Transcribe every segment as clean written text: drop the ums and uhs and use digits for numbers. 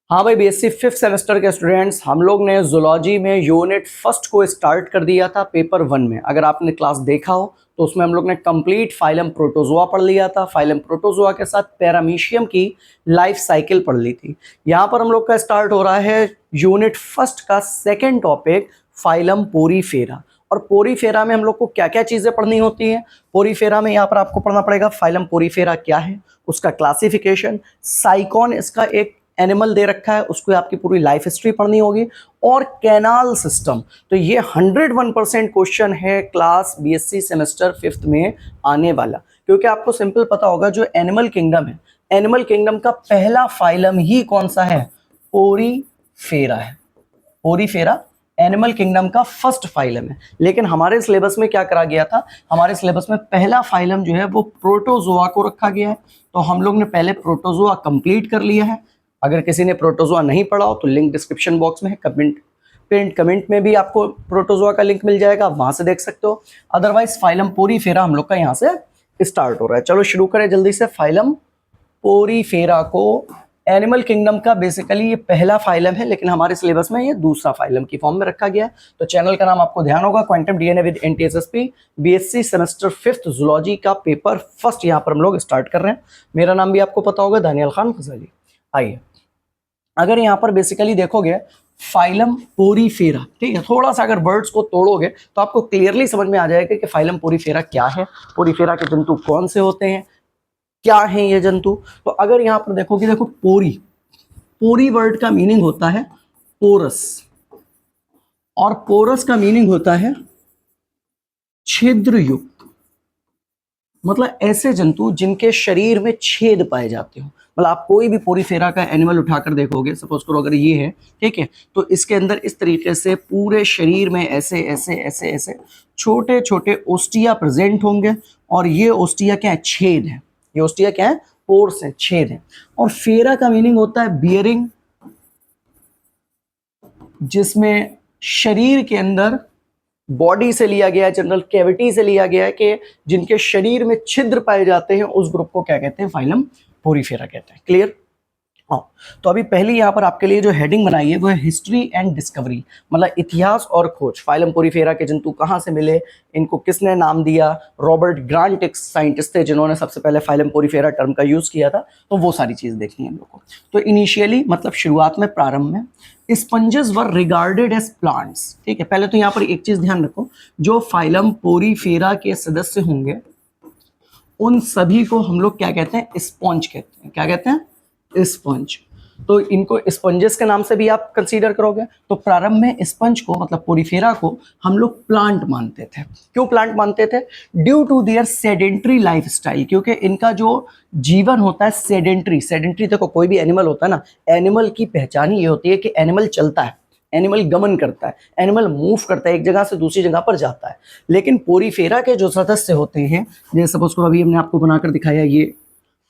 हाँ भाई, BSc fifth semester के स्टूडेंट्स, हम लोग ने जूलॉजी में यूनिट फर्स्ट को स्टार्ट कर दिया था पेपर 1 में। अगर आपने क्लास देखा हो तो उसमें हम लोग ने कंप्लीट फाइलम प्रोटोजोआ पढ़ लिया था। फाइलम प्रोटोजोआ के साथ पैरामीशियम की लाइफ साइकिल पढ़ ली थी। यहाँ पर हम लोग का स्टार्ट हो रहा है यूनिट फर्स्ट का सेकेंड टॉपिक, फाइलम पोरीफेरा। और पोरीफेरा में हम लोग को क्या क्या चीजें पढ़नी होती हैं। पोरीफेरा में यहाँ पर आपको पढ़ना पड़ेगा फाइलम पोरीफेरा क्या है, उसका क्लासिफिकेशन, साइकॉन इसका एक एनिमल दे रखा है, उसको आपकी पूरी लाइफ हिस्ट्री पढ़नी होगी, और कैनाल सिस्टम। तो ये 101% क्वेश्चन है क्लास बीएससी सेमेस्टर फिफ्थ में आने वाला। क्योंकि आपको सिंपल पता होगा जो एनिमल किंगडम है, एनिमल किंगडम का पहला फाइलम ही कौन सा है, पोरीफेरा है। पोरीफेरा एनिमल किंगडम का फर्स्ट फाइलम है। लेकिन हमारे सिलेबस में क्या करा गया था, हमारे सिलेबस में पहला फाइलम जो है वो प्रोटोजोआ को रखा गया है। तो हम लोग ने पहले प्रोटोजोआ कंप्लीट कर लिया है। अगर किसी ने प्रोटोजोआ नहीं पढ़ा हो तो लिंक डिस्क्रिप्शन बॉक्स में है, कमेंट में भी आपको प्रोटोजोआ का लिंक मिल जाएगा, वहां से देख सकते हो। अदरवाइज फाइलम पोरीफेरा हम लोग का यहाँ से स्टार्ट हो रहा है। चलो शुरू करें जल्दी से। फाइलम पोरीफेरा को एनिमल किंगडम का बेसिकली ये पहला फाइलम है, लेकिन हमारे सिलेबस में ये दूसरा फाइलम की फॉर्म में रखा गया है। तो चैनल का नाम आपको ध्यान होगा, quantum DNA with NTSSP, BSc semester fifth zoology का पेपर फर्स्ट यहाँ पर हम लोग स्टार्ट कर रहे हैं। मेरा नाम भी आपको पता होगा, दानियल खान फजाली। आइए, अगर यहाँ पर बेसिकली देखोगे फाइलम पोरीफेरा, ठीक है, थोड़ा सा अगर वर्ड्स को तोड़ोगे तो आपको क्लियरली समझ में आ जाएगा कि फाइलम पोरीफेरा क्या है, पोरीफेरा के जंतु कौन से होते हैं, क्या है ये जंतु। तो अगर यहाँ पर देखोगे, देखो पोरी, पोरी वर्ड का मीनिंग होता है पोरस, और पोरस का मीनिंग होता है छिद्र युक्त। मतलब ऐसे जंतु जिनके शरीर में छेद पाए जाते हो। मतलब आप कोई भी पोरीफेरा का एनिमल उठाकर देखोगे, सपोज करो अगर ये है, ठीक है, तो इसके अंदर इस तरीके से पूरे शरीर में ऐसे ऐसे ऐसे ऐसे छोटे छोटे ओस्टिया प्रेजेंट होंगे। और ये ओस्टिया क्या है, छेद है। ये ओस्टिया क्या है, पोर्स है, छेद है। और फेरा का मीनिंग होता है बियरिंग, जिसमें शरीर के अंदर बॉडी से लिया गया है, जनरल कैविटी से लिया गया है कि जिनके शरीर में छिद्र पाए जाते हैं, उस ग्रुप को क्या कहते हैं, फाइलम पोरीफेरा कहते हैं। क्लियर? हाँ, तो अभी पहली यहाँ पर आपके लिए जो हेडिंग बनाई है वो है हिस्ट्री एंड डिस्कवरी, मतलब इतिहास और खोज। फाइलम पोरीफेरा के जंतु कहाँ से मिले, इनको किसने नाम दिया। रॉबर्ट ग्रांट एक साइंटिस्ट थे जिन्होंने सबसे पहले फाइलम पोरीफेरा टर्म का यूज किया था। तो वो सारी चीज देखनी है हम लोग को। तो इनिशियली मतलब शुरुआत में, प्रारंभ में, स्पंजेस वर रिगार्डेड एज प्लांट्स। ठीक है, पहले तो यहाँ पर एक चीज ध्यान रखो, जो फाइलम पोरीफेरा के सदस्य होंगे उन सभी को हम लोग क्या कहते हैं, स्पॉन्ज कहते हैं। क्या कहते हैं, स्पंज। तो इनको स्पंजेस के नाम से भी आप कंसीडर करोगे। तो प्रारंभ में स्पंज को, मतलब पोरीफेरा को, हम लोग प्लांट मानते थे। क्यों प्लांट मानते थे? Due to their sedentary lifestyle, क्योंकि इनका जो जीवन होता है सेडेंट्री। सेडेंट्री देखो, कोई भी एनिमल होता है ना, एनिमल की पहचान ये होती है कि एनिमल चलता है, एनिमल गमन करता है, एनिमल मूव करता है, एक जगह से दूसरी जगह पर जाता है। लेकिन पोरीफेरा के जो सदस्य होते हैं, जैसे सपोज करो अभी हमने आपको बनाकर दिखाया, ये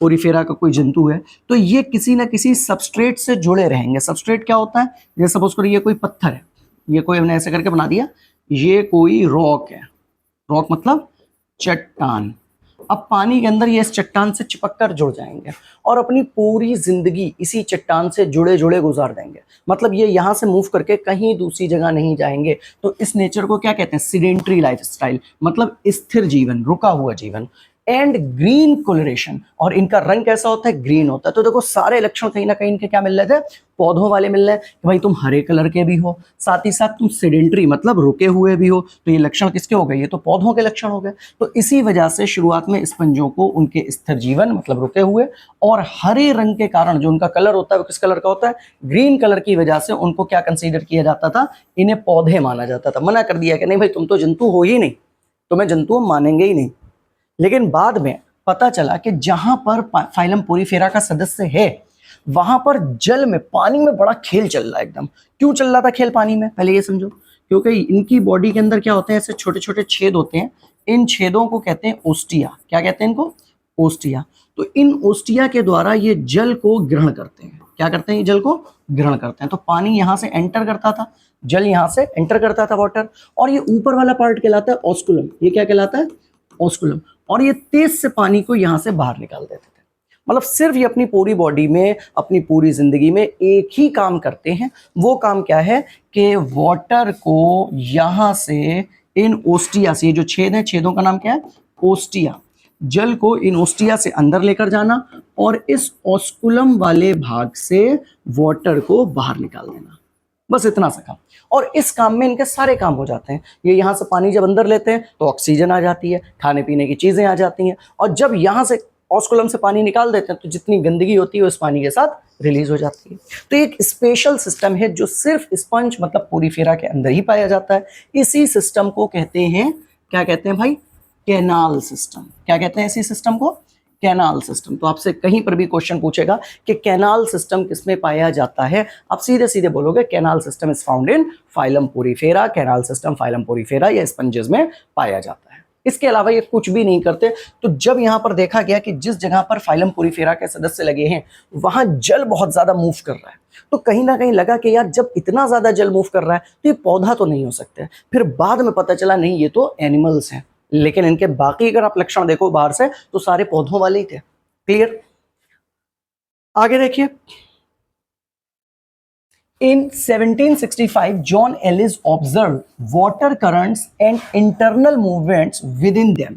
पोरीफेरा का कोई जंतु है, तो ये किसी ना किसी सबस्ट्रेट से जुड़े रहेंगे। सबस्ट्रेट क्या होता है, जैसे सपोज करो ये कोई पत्थर है, ये कोई हमने ऐसे करके बना दिया, ये कोई रॉक है। रॉक मतलब चट्टान। अब पानी के अंदर ये इस चट्टान से चिपक कर जुड़ जाएंगे और अपनी पूरी जिंदगी इसी चट्टान से जुड़े जुड़े गुजार देंगे। मतलब ये यहाँ से मूव करके कहीं दूसरी जगह नहीं जाएंगे। तो इस नेचर को क्या कहते हैं, सीडेंट्री लाइफस्टाइल, मतलब स्थिर जीवन, रुका हुआ जीवन। एंड ग्रीन कोलोरेशन, और इनका रंग कैसा होता है, ग्रीन होता है। तो देखो सारे लक्षण कहीं ना कहीं इनके क्या मिल रहे थे, पौधों वाले मिल रहे हैं कि भाई तुम हरे कलर के भी हो, साथ ही साथ तुम सेडेंट्री मतलब रुके हुए भी हो। तो ये लक्षण किसके हो गए, ये तो पौधों के लक्षण हो गए। तो इसी वजह से शुरुआत में स्पंजों को उनके स्थिर जीवन मतलब रुके हुए और हरे रंग के कारण जो उनका कलर होता है वो किस कलर का होता है, ग्रीन कलर की वजह से उनको क्या कंसीडर किया जाता था, इन्हें पौधे माना जाता था। मना कर दिया कि नहीं भाई तुम तो जंतु हो ही नहीं, तुम्हें जंतु मानेंगे ही नहीं। लेकिन बाद में पता चला कि जहां पर फाइलम पोरीफेरा का सदस्य है वहां पर जल में, पानी में बड़ा खेल चल रहा है एकदम। क्यों चल रहा था खेल पानी में, पहले ये समझो। क्योंकि इनकी बॉडी के अंदर क्या होते हैं, ऐसे छोटे छोटे छेद होते हैं। इन छेदों को कहते हैं ओस्टिया। क्या कहते हैं इनको, ओस्टिया। तो इन ओस्टिया के द्वारा ये जल को ग्रहण करते हैं। क्या करते हैं, ये जल को ग्रहण करते हैं। तो पानी यहां से एंटर करता था, जल यहां से एंटर करता था, वाटर। और ये ऊपर वाला पार्ट कहलाता है ऑस्कुलम। ये क्या कहलाता है, ऑस्कुलम। और ये तेज से पानी को यहां से बाहर निकाल देते थे। मतलब सिर्फ ये अपनी पूरी बॉडी में, अपनी पूरी जिंदगी में एक ही काम करते हैं। वो काम क्या है कि वाटर को यहां से इन ओस्टिया से, ये जो छेद है, छेदों का नाम क्या है? ओस्टिया। जल को इन ओस्टिया से अंदर लेकर जाना और इस ऑस्कुलम वाले भाग से वाटर को बाहर निकाल देना। बस इतना सा काम। और इस काम में इनके सारे काम हो जाते हैं। ये यहाँ से पानी जब अंदर लेते हैं तो ऑक्सीजन आ जाती है, खाने पीने की चीजें आ जाती हैं, और जब यहाँ से ऑस्कुलम से पानी निकाल देते हैं तो जितनी गंदगी होती है उस पानी के साथ रिलीज हो जाती है। तो एक स्पेशल सिस्टम है जो सिर्फ स्पंज मतलब पोरीफेरा के अंदर ही पाया जाता है। इसी सिस्टम को कहते हैं, क्या कहते हैं भाई? Canal system. क्या कहते हैं इसी सिस्टम को? Canal system. तो आपसे कहीं पर भी क्वेश्चन पूछेगा कि कैनाल सिस्टम किसमें पाया जाता है, आप सीधे सीधे बोलोगे canal system is found in phylum Porifera. Canal system phylum Porifera या स्पंजेस में पाया जाता है। इसके अलावा ये कुछ भी नहीं करते। तो जब यहाँ पर देखा गया कि जिस जगह पर फाइलम पोरीफेरा के सदस्य लगे हैं वहां जल बहुत ज्यादा मूव कर रहा है, तो कहीं ना कहीं लगा कि यार जब इतना ज्यादा जल मूव कर रहा है तो ये पौधा तो नहीं हो सकता। फिर बाद में पता चला नहीं, ये तो एनिमल्स हैं, लेकिन इनके बाकी अगर आप लक्षण देखो बाहर से तो सारे पौधों वाले ही थे। क्लियर? आगे देखिए, In 1765, John Ellis observed water currents and internal movements within them.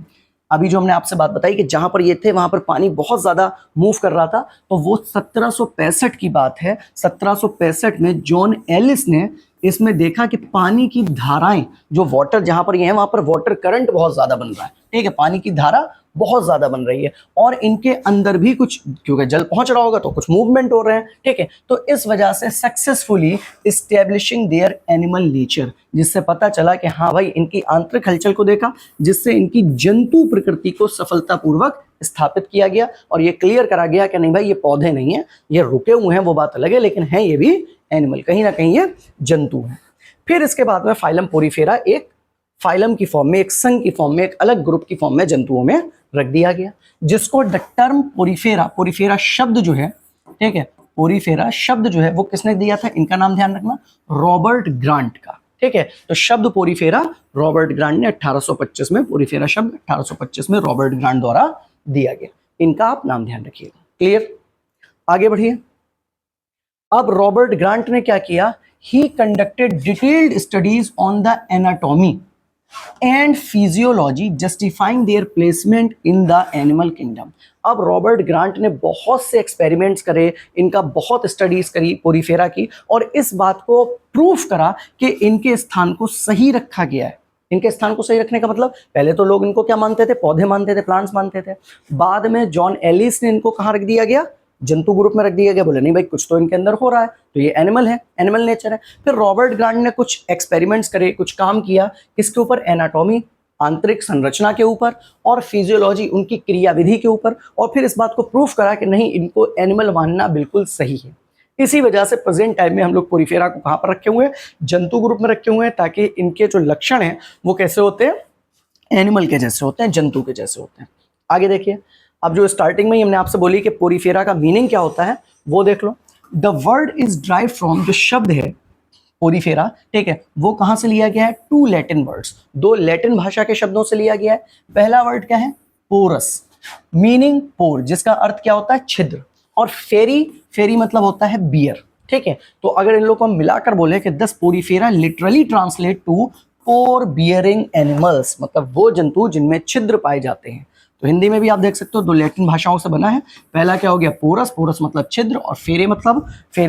अभी जो हमने आपसे बात बताई कि जहां पर ये थे वहां पर पानी बहुत ज्यादा मूव कर रहा था, तो वो 1765 की बात है। 1765 में जॉन एलिस ने इसमें देखा कि पानी की धाराएं, जो वाटर जहां पर ये है वहां पर वाटर करंट बहुत ज्यादा बन रहा है। ठीक है, पानी की धारा बहुत ज्यादा बन रही है और इनके अंदर भी कुछ, क्योंकि जल पहुंच रहा होगा तो कुछ मूवमेंट हो रहे हैं। ठीक है, तो इस वजह से successfully establishing their animal nature, जिससे पता चला कि हाँ भाई इनकी आंतरिक हलचल को देखा, जिससे इनकी जंतु प्रकृति को सफलतापूर्वक स्थापित किया गया और ये क्लियर करा गया कि नहीं भाई ये पौधे नहीं है, ये रुके हुए हैं वो बात अलग है, लेकिन है ये भी एनिमल, कहीं ना कहीं ये जंतु है। फिर इसके बाद में फाइलम पोरीफेरा एक फाइलम की फॉर्म में, एक संघ की फॉर्म में, एक अलग ग्रुप की फॉर्म में जंतुओं में रख दिया गया, जिसको द टर्म पोरीफेरा, पोरीफेरा शब्द जो है, ठीक है, पोरीफेरा शब्द जो है वो किसने दिया था? इनका नाम ध्यान रखना, रॉबर्ट ग्रांट का। ठीक है, तो शब्द पोरीफेरा रॉबर्ट ग्रांट ने 1825 में, पोरीफेरा शब्द 1825 में रॉबर्ट ग्रांट द्वारा दिया गया। इनका आप नाम ध्यान रखिएगा। क्लियर? आगे बढ़िए। अब रॉबर्ट ग्रांट ने क्या किया? He conducted detailed studies on the anatomy and physiology justifying their placement in the animal kingdom. अब रॉबर्ट ग्रांट ने बहुत से एक्सपेरिमेंट्स करे, इनका बहुत स्टडीज करी पोरीफेरा की, और इस बात को प्रूफ करा कि इनके स्थान को सही रखा गया है। इनके स्थान को सही रखने का मतलब, पहले तो लोग इनको क्या मानते थे? पौधे मानते थे, प्लांट्स मानते थे। बाद में जॉन एलिस ने इनको कहाँ रख दिया गया? जंतु ग्रुप में रख दिया गया। बोले नहीं भाई कुछ तो इनके अंदर हो रहा है, तो ये एनिमल है, एनिमल नेचर है। फिर रॉबर्ट ग्रांट ने कुछ एक्सपेरिमेंट्स करे, कुछ काम किया, किसके ऊपर? एनाटॉमी, आंतरिक संरचना के ऊपर, और फिजियोलॉजी, उनकी क्रियाविधि के ऊपर, और फिर इस बात को प्रूफ करा कि नहीं इनको एनिमल मानना बिल्कुल सही है। इसी वजह से प्रेजेंट टाइम में हम लोग पोरीफेरा को कहाँ पर रखे हुए हैं? जंतु ग्रुप में रखे हुए हैं, ताकि इनके जो लक्षण हैं वो कैसे होते हैं? एनिमल के जैसे होते हैं, जंतु के जैसे होते हैं। आगे देखिए, अब जो स्टार्टिंग में ही हमने आपसे बोली कि पोरीफेरा का मीनिंग क्या होता है वो देख लो। The word is derive from, जो शब्द है पोरीफेरा, ठीक है, वो कहां से लिया गया है? टू लैटिन वर्ड्स, दो लैटिन भाषा के शब्दों से लिया गया है। पहला वर्ड क्या है? पोरस, मीनिंग पोर, जिसका अर्थ क्या होता है? छिद्र, और फेरी, फेरी मतलब होता है बियर। ठीक है, तो अगर इन लोगों को हम मिलाकर बोले कि thus Porifera literally translate to pore bearing animals, मतलब वो जंतु जिनमें छिद्र पाए जाते हैं। तो हिंदी में भी आप देख सकते हो दो लैटिन भाषाओं से बना है। पहला क्या हो गया? पोरस, पोरस मतलब छिद्र, और फेरे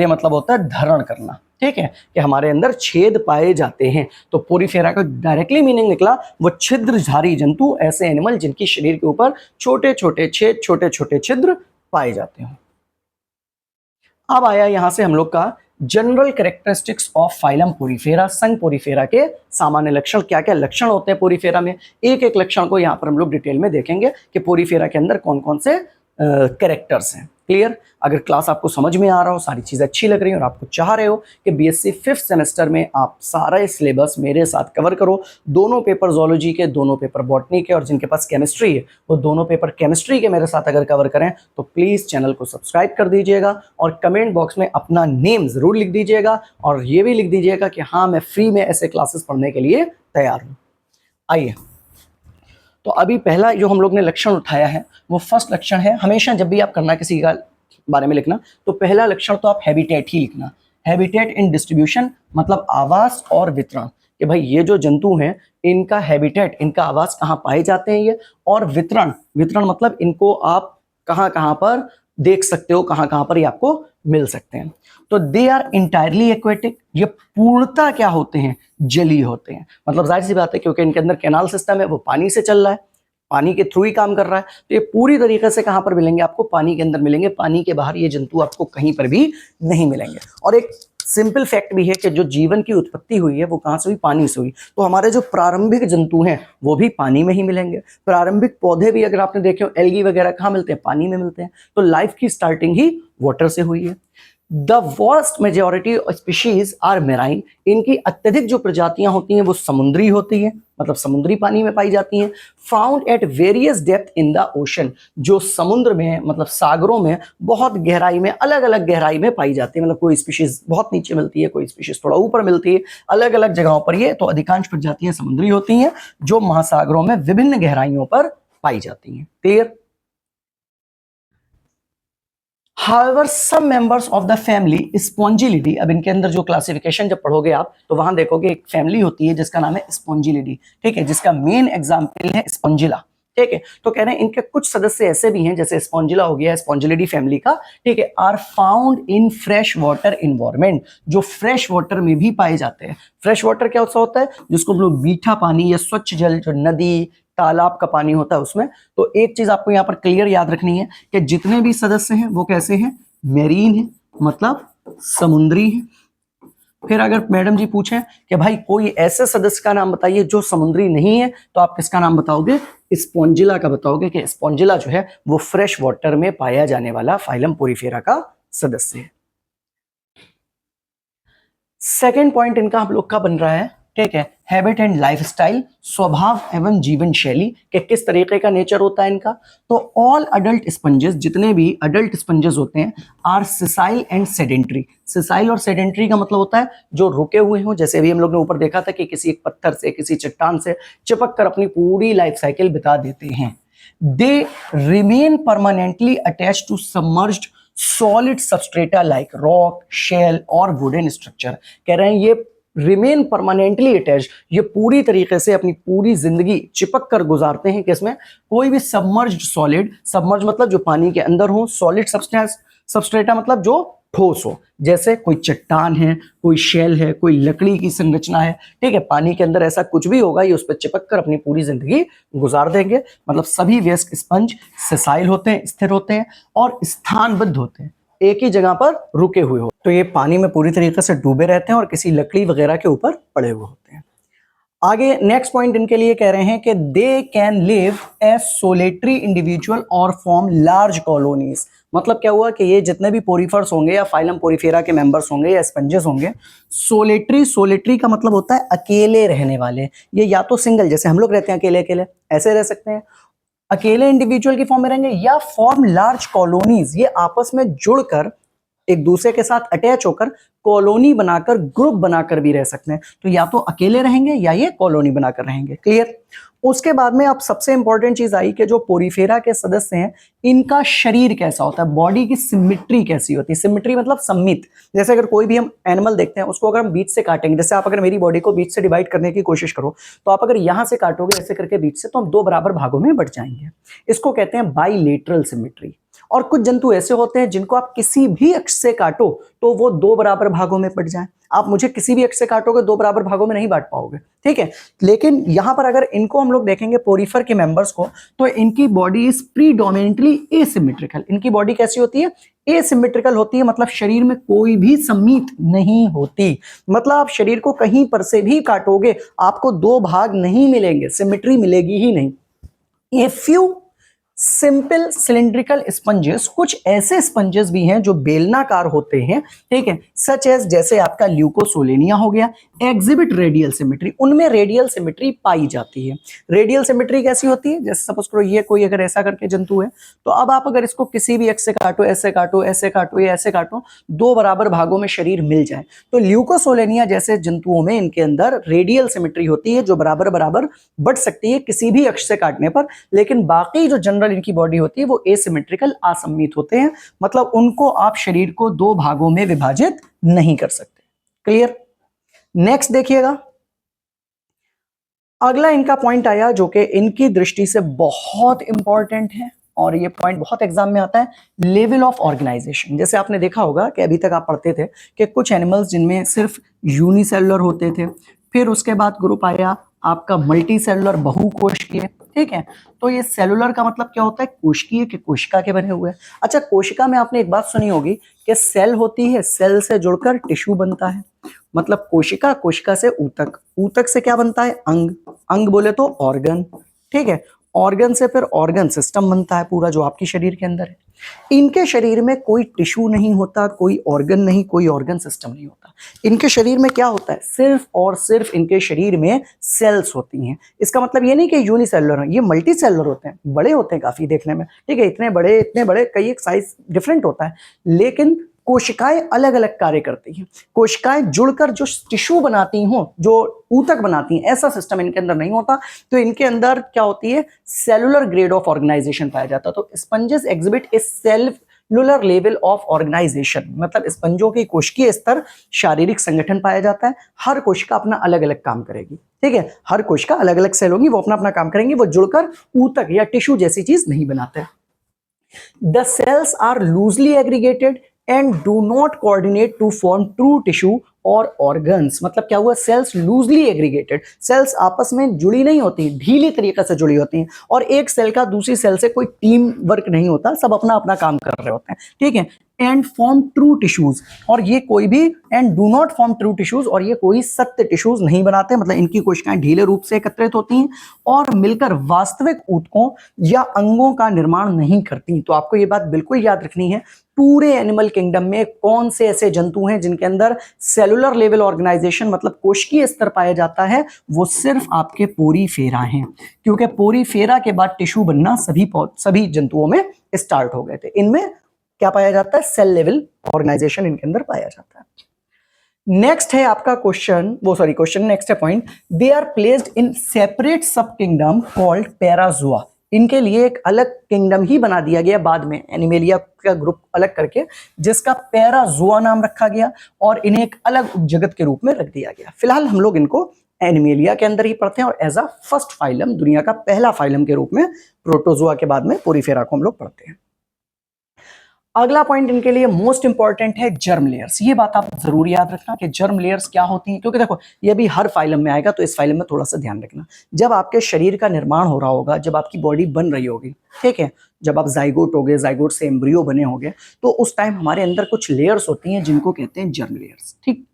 मतलब होता है धारण करना। ठीक है, कि हमारे अंदर छेद पाए जाते हैं। तो पोरीफेरा का डायरेक्टली मीनिंग निकला वो छिद्रधारी जंतु, ऐसे एनिमल जिनकी शरीर के ऊपर छोटे छोटे छेद, छोटे छोटे छिद्र पाए जाते हैं। अब आया यहां से हम लोग का general characteristics of phylum Porifera, संघ पोरीफेरा के सामान्य लक्षण। क्या क्या लक्षण होते हैं पोरीफेरा में, एक एक लक्षण को यहाँ पर हम लोग डिटेल में देखेंगे कि पोरीफेरा के अंदर कौन कौन से कैरेक्टर्स हैं। क्लियर? अगर क्लास आपको समझ में आ रहा हो, सारी चीज़ें अच्छी लग रही हैं और आपको चाह रहे हो कि बीएससी 5th सेमेस्टर में आप सारा सिलेबस मेरे साथ कवर करो, दोनों पेपर जूलॉजी के, दोनों पेपर बॉटनी के, और जिनके पास केमिस्ट्री है वो दोनों पेपर केमिस्ट्री के मेरे साथ अगर कवर करें, तो प्लीज़ चैनल को सब्सक्राइब कर दीजिएगा और कमेंट बॉक्स में अपना नेम ज़रूर लिख दीजिएगा, और ये भी लिख दीजिएगा कि हाँ मैं फ्री में ऐसे क्लासेस पढ़ने के लिए तैयार हूँ। आइए, तो तो अभी पहला जो हम लोग ने लक्षण उठाया है वो फर्स्ट लक्षण है, हमेशा जब भी आप करना किसी का बारे में लिखना तो पहला लक्षण तो आप हैबिटेट ही लिखना। हैबिटेट इन डिस्ट्रीब्यूशन मतलब आवास और वितरण, कि भाई ये जो जंतु हैं इनका हैबिटेट, इनका आवास कहाँ पाए जाते हैं ये, और वितरण, वितरण मतलब इनको आप कहाँ कहाँ पर देख सकते हो, कहाँ कहाँ पर ये आपको मिल सकते हैं। तो दे आर इंटायरली एक्वेटिक, ये पूर्णतः क्या होते हैं, जलीय होते हैं। मतलब जाहिर सी बात है क्योंकि इनके अंदर कैनाल सिस्टम है, वो पानी से चल रहा है, पानी के थ्रू ही काम कर रहा है, तो ये पूरी तरीके से कहां पर मिलेंगे, आपको पानी के अंदर मिलेंगे। पानी के बाहर ये जंतु आपको कहीं पर भी नहीं मिलेंगे। और एक सिंपल फैक्ट भी है कि जो जीवन की उत्पत्ति हुई है वो कहां से हुई, पानी से हुई। तो हमारे जो प्रारंभिक जंतु हैं वो भी पानी में ही मिलेंगे। प्रारंभिक पौधे भी अगर आपने देखे हो, एल्गी वगैरह कहाँ मिलते हैं, पानी में मिलते हैं। तो लाइफ की स्टार्टिंग ही वाटर से हुई है। The vast majority species are marine, इनकी अत्यधिक जो प्रजातियां होती हैं वो समुद्री होती हैं, मतलब समुद्री पानी में पाई जाती हैं। Found at various depth in the ocean, जो समुद्र में मतलब सागरों में बहुत गहराई में, अलग अलग गहराई में पाई जाती है। मतलब कोई स्पीशीज बहुत नीचे मिलती है, कोई स्पीशीज थोड़ा ऊपर मिलती है, अलग अलग जगहों पर ये। तो अधिकांश प्रजातियां समुद्री होती हैं जो महासागरों में विभिन्न गहराइयों पर पाई जाती हैं। Clear? However, some members of the family Spongilidae, अब इनके अंदर जो क्लासिफिकेशन जब पढ़ोगे आप तो वहां देखोगे एक फैमिली होती है जिसका नाम है Spongilidae, ठीक है, जिसका मेन एग्जाम्पल है स्पॉन्जिला। ठीक है, तो कह रहे हैं इनके कुछ सदस्य ऐसे भी हैं, जैसे स्पॉन्जिला हो गया, स्पॉन्जिलिडी फैमिली का, ठीक है, are found in fresh water environment, जो फ्रेश वाटर में भी पाए जाते हैं। फ्रेश वाटर क्या होता है, जिसको हम लोग मीठा पानी या स्वच्छ जल, जो नदी तालाब का पानी होता है उसमें। तो एक चीज आपको यहाँ पर क्लियर याद रखनी है कि जितने भी सदस्य हैं वो कैसे हैं, मेरीन है, मतलब समुद्री है। फिर अगर मैडम जी पूछें कि भाई कोई ऐसे सदस्य का नाम बताइए जो समुद्री नहीं है, तो आप किसका नाम बताओगे, स्पॉन्जिला का बताओगे, कि स्पॉन्जिला जो है वो फ्रेश वाटर में पाया जाने वाला फाइलम पोरीफेरा का सदस्य है। सेकेंड पॉइंट इनका हम लोग का बन रहा है, ठीक है, हैबिट एंड लाइफस्टाइल, स्वभाव एवं जीवन शैली, के किस तरीके का नेचर होता है इनका। तो ऑल अडल्ट स्पंजेस, जितने भी अडल्ट स्पंजेस होते हैं, are sessile and sedentary. Sessile और सेडेंट्री का मतलब होता है जो रुके हुए हों, जैसे अभी हम लोग ने ऊपर देखा था कि किसी एक पत्थर से, किसी चट्टान से चिपक कर अपनी पूरी लाइफ साइकिल बिता देते हैं। They remain permanently attach to submerged solid substrata like rock, shell और वुडन स्ट्रक्चर। कह रहे हैं ये रिमेन परमानेंटली अटैच, ये पूरी तरीके से अपनी पूरी जिंदगी चिपक कर गुजारते हैं किसमें, कोई भी सबमर्ज्ड सॉलिड, सबमर्ज मतलब जो पानी के अंदर हो, सॉलिड सब्सटेंस, सबस्ट्रेटा मतलब जो ठोस हो, जैसे कोई चट्टान है, कोई शेल है, कोई लकड़ी की संरचना है, ठीक है, पानी के अंदर ऐसा कुछ भी होगा, ये उस पर चिपक कर अपनी पूरी जिंदगी गुजार देंगे। मतलब सभी वयस्क स्पंज सिसाइल होते हैं, स्थिर होते हैं और स्थानबद्ध होते हैं, एक ही जगह पर रुके हुए हो। तो ये पानी में पूरी तरीके से डूबे रहते हैं और किसी लकड़ी वगैरह के ऊपर पड़े हुए होते हैं। आगे नेक्स्ट पॉइंट इनके लिए कह रहे हैं कि they can live as solitary individual और फॉर्म लार्ज कॉलोनीज। मतलब क्या हुआ कि ये जितने भी पोरीफर्स होंगे या फाइलम पोरीफेरा के मेंबर्स होंगे या स्पंजेस होंगे, सोलेटरी, सोलेटरी का मतलब होता है अकेले रहने वाले। ये या तो सिंगल, जैसे हम लोग रहते हैं अकेले अकेले, ऐसे रह सकते हैं, अकेले इंडिविजुअल की फॉर्म में रहेंगे, या फॉर्म लार्ज कॉलोनीज, ये आपस में जुड़कर एक दूसरे के साथ अटैच होकर कॉलोनी बनाकर, ग्रुप बनाकर भी रह सकते हैं। तो या तो अकेले रहेंगे या ये कॉलोनी बनाकर रहेंगे। क्लियर? उसके बाद में अब सबसे इंपॉर्टेंट चीज आई कि जो पोरीफेरा के सदस्य हैं इनका शरीर कैसा होता है, बॉडी की सिमिट्री कैसी होती है। सिमिट्री मतलब सम्मित। जैसे अगर कोई भी हम एनिमल देखते हैं उसको अगर हम बीच से काटेंगे, जैसे आप अगर मेरी बॉडी को बीच से डिवाइड करने की कोशिश करो, तो आप अगर यहां से काटोगे ऐसे करके बीच से, तो हम दो बराबर भागों में बट जाएंगे। इसको कहते हैं बाइलेटरल सिमिट्री। और कुछ जंतु ऐसे होते हैं जिनको आप किसी भी अक्ष से काटो तो वो दो बराबर भागों में बट जाए। आप मुझे किसी भी अक्ष से काटोगे दो बराबर भागों में नहीं बांट पाओगे, ठीक है। लेकिन यहां पर अगर इनको हम लोग देखेंगे पोरीफर के मेंबर्स को, तो इनकी बॉडी इज प्रीडोमिनेंटली एसिमेट्रिकल। इनकी बॉडी कैसी होती है, एसिमेट्रिकल होती है, मतलब शरीर में कोई भी सम्मित नहीं होती। मतलब आप शरीर को कहीं पर से भी काटोगे आपको दो भाग नहीं मिलेंगे, सिमेट्री मिलेगी ही नहीं। A few simple cylindrical sponges, कुछ ऐसे स्पंजेस भी हैं जो बेलनाकार होते हैं, ठीक है, सच एज जैसे आपका ल्यूकोसोलेनिया हो गया, एग्जिबिट रेडियल सिमेट्री, उनमें रेडियल सिमेट्री पाई जाती है। रेडियल सिमेट्री कैसी होती है, जैसे सपोज करो ये कोई अगर ऐसा करके जंतु है, तो अब आप अगर इसको किसी भी एक्स से काटो, ऐसे काटो, ऐसे काटो या ऐसे काटो, दो बराबर भागों में शरीर मिल जाए, तो ल्यूकोसोलेनिया जैसे जंतुओं में इनके अंदर रेडियल सिमेट्री होती है जो बराबर बराबर बढ़ सकती है किसी भी अक्ष से काटने पर, लेकिन बाकी जो जनरल इनकी बॉडी होती है वो एसिमेट्रिकल, असममित होते हैं, मतलब उनको आप शरीर को दो भागों में विभाजित नहीं कर सकते। क्लियर? नेक्स्ट देखिएगा, अगला इनका पॉइंट आया जो कि इनकी दृष्टि से बहुत इंपॉर्टेंट है और ये पॉइंट बहुत एग्जाम में आता है, लेवल ऑफ ऑर्गेनाइजेशन। जैसे आपने देखा होगा कि अभी तक आप पढ़ते थे कि कुछ एनिमल्स जिनमें सिर्फ यूनिसेलुलर होते थे, फिर उसके बाद ग्रुप आया आपका मल्टी सेलुलर, बहुकोशिकीय, ठीक है। तो ये सेलुलर का मतलब क्या होता है, कोशिकीय के कोशिका के बने हुए। अच्छा, कोशिका में आपने एक बात सुनी होगी कि सेल होती है, सेल से जुड़कर टिश्यू बनता है, मतलब कोशिका, कोशिका से ऊतक, ऊतक से क्या बनता है, अंग, अंग बोले तो ऑर्गन, ठीक है, ऑर्गन से फिर ऑर्गन सिस्टम बनता है पूरा जो आपके शरीर के अंदर है। इनके शरीर में कोई टिश्यू नहीं होता, कोई ऑर्गन नहीं, कोई ऑर्गन सिस्टम नहीं होता। इनके शरीर में क्या होता है, सिर्फ और सिर्फ इनके शरीर में सेल्स होती हैं। इसका मतलब ये नहीं कि यूनिसेलुलर है, ये मल्टी सेलुलर होते हैं, बड़े होते हैं काफी देखने में, ठीक है, इतने बड़े, कई एक साइज डिफरेंट होता है, लेकिन कोशिकाएं अलग अलग कार्य करती हैं। कोशिकाएं जुड़कर जो टिश्यू बनाती हों, जो ऊतक बनाती हैं, ऐसा सिस्टम इनके अंदर नहीं होता। तो इनके अंदर क्या होती है, सेलुलर ग्रेड ऑफ ऑर्गेनाइजेशन पाया जाता है। तो sponges exhibit a cellular level of organisation, मतलब स्पंजों की कोशिकीय स्तर शारीरिक संगठन पाया जाता है। हर कोशिका अपना अलग अलग काम करेगी, ठीक है, हर कोशिका अलग अलग सेल होंगी, वो अपना अपना काम करेंगी, वो जुड़कर ऊतक या टिश्यू जैसी चीज नहीं बनाते। The cells are loosely aggregated and do not coordinate to form true tissue और ऑर्गन्स। मतलब क्या हुआ, सेल्स लूजली एग्रीगेटेड, सेल्स आपस में जुड़ी नहीं होती, ढीली तरीके से जुड़ी होती हैं, और एक सेल का दूसरी सेल से कोई टीम वर्क नहीं होता, सब अपना अपना काम कर रहे होते हैं, ठीक है। एंड फॉर्म ट्रू टिश्यूज, और ये कोई भी, and do not form true tissues, और ये कोई सत्य टिश्यूज नहीं बनाते, मतलब इनकी कोशिकाएं ढीले रूप से एकत्रित होती हैं और मिलकर वास्तविक ऊतकों या अंगों का निर्माण नहीं करती। तो आपको ये बात बिल्कुल याद रखनी है, पूरे एनिमल किंगडम में कौन से ऐसे जंतु हैं जिनके अंदर सेलुलर लेवल ऑर्गेनाइजेशन, मतलब कोशिकीय स्तर पाया जाता है, वो सिर्फ आपके पोरीफेरा हैं, क्योंकि पोरीफेरा के बाद टिश्यू बनना सभी जंतुओं में स्टार्ट हो गए थे। इनमें क्या पाया जाता है, सेल लेवल ऑर्गेनाइजेशन इनके अंदर पाया जाता है। नेक्स्ट है आपका क्वेश्चन नेक्स्ट है point, they are placed in separate sub kingdom called Parazoa. इनके लिए एक अलग किंगडम ही बना दिया गया बाद में, एनिमेलिया का ग्रुप अलग करके, जिसका पैराजोआ नाम रखा गया, और इन्हें एक अलग जगत के रूप में रख दिया गया। फिलहाल हम लोग इनको एनिमेलिया के अंदर ही पढ़ते हैं, और एज अ फर्स्ट फाइलम, दुनिया का पहला फाइलम के रूप में प्रोटोजोआ के बाद में पोरीफेरा को हम लोग पढ़ते हैं। अगला पॉइंट इनके लिए मोस्ट इंपॉर्टेंट है, जर्म लेयर्स। ये बात आप जरूर याद रखना कि जर्म लेयर्स क्या होती हैं, क्योंकि देखो ये भी हर फाइलम में आएगा, तो इस फाइलम में थोड़ा सा ध्यान रखना। जब आपके शरीर का निर्माण हो रहा होगा, जब आपकी बॉडी बन रही होगी, ठीक है, जब आप जाइगोट हो गए, जाइगोट से एम्ब्रियो बने होंगे, तो उस टाइम हमारे अंदर कुछ लेयर्स होती हैं जिनको कहते हैं जर्म लेयर्स, ठीक,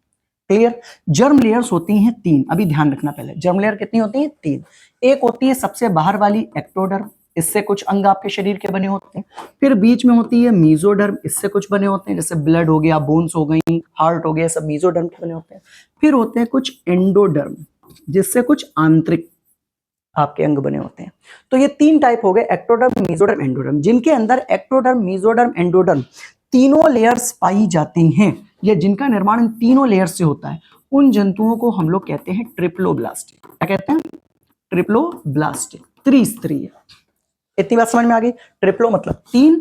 क्लियर। जर्म लेयर्स होती हैं 3, अभी ध्यान रखना, पहले जर्म लेयर कितनी होती हैं, 3। एक होती है सबसे बाहर वाली एक्टोडर्म, इससे कुछ अंग आपके शरीर के बने होते हैं। फिर बीच में होती है मीजोडर्म, इससे कुछ बने होते हैं, जैसे ब्लड हो गया, बोन्स हो गई, हार्ट हो गया, सब मीजोडर्म के बने होते हैं। फिर होते हैं कुछ एंडोडर्म, जिससे कुछ आंतरिक आपके अंग बने होते हैं। तो ये 3 टाइप हो गए, एक्टोडर्म, मीजोडर्म, एंडोडर्म, जिनके अंदर एक्टोडर्म, मीजोडर्म, एंडोडर्म तीनों लेयर्स पाई जाती हैं, या जिनका निर्माण इन तीनों लेयर्स से होता है, उन जंतुओं को हम लोग कहते हैं ट्रिप्लोब्लास्टिक। क्या कहते हैं, ट्रिप्लोब्लास्टिक, त्रिस्तरीय। इतनी बात समझ में आ गई। ट्रिप्लो मतलब 3,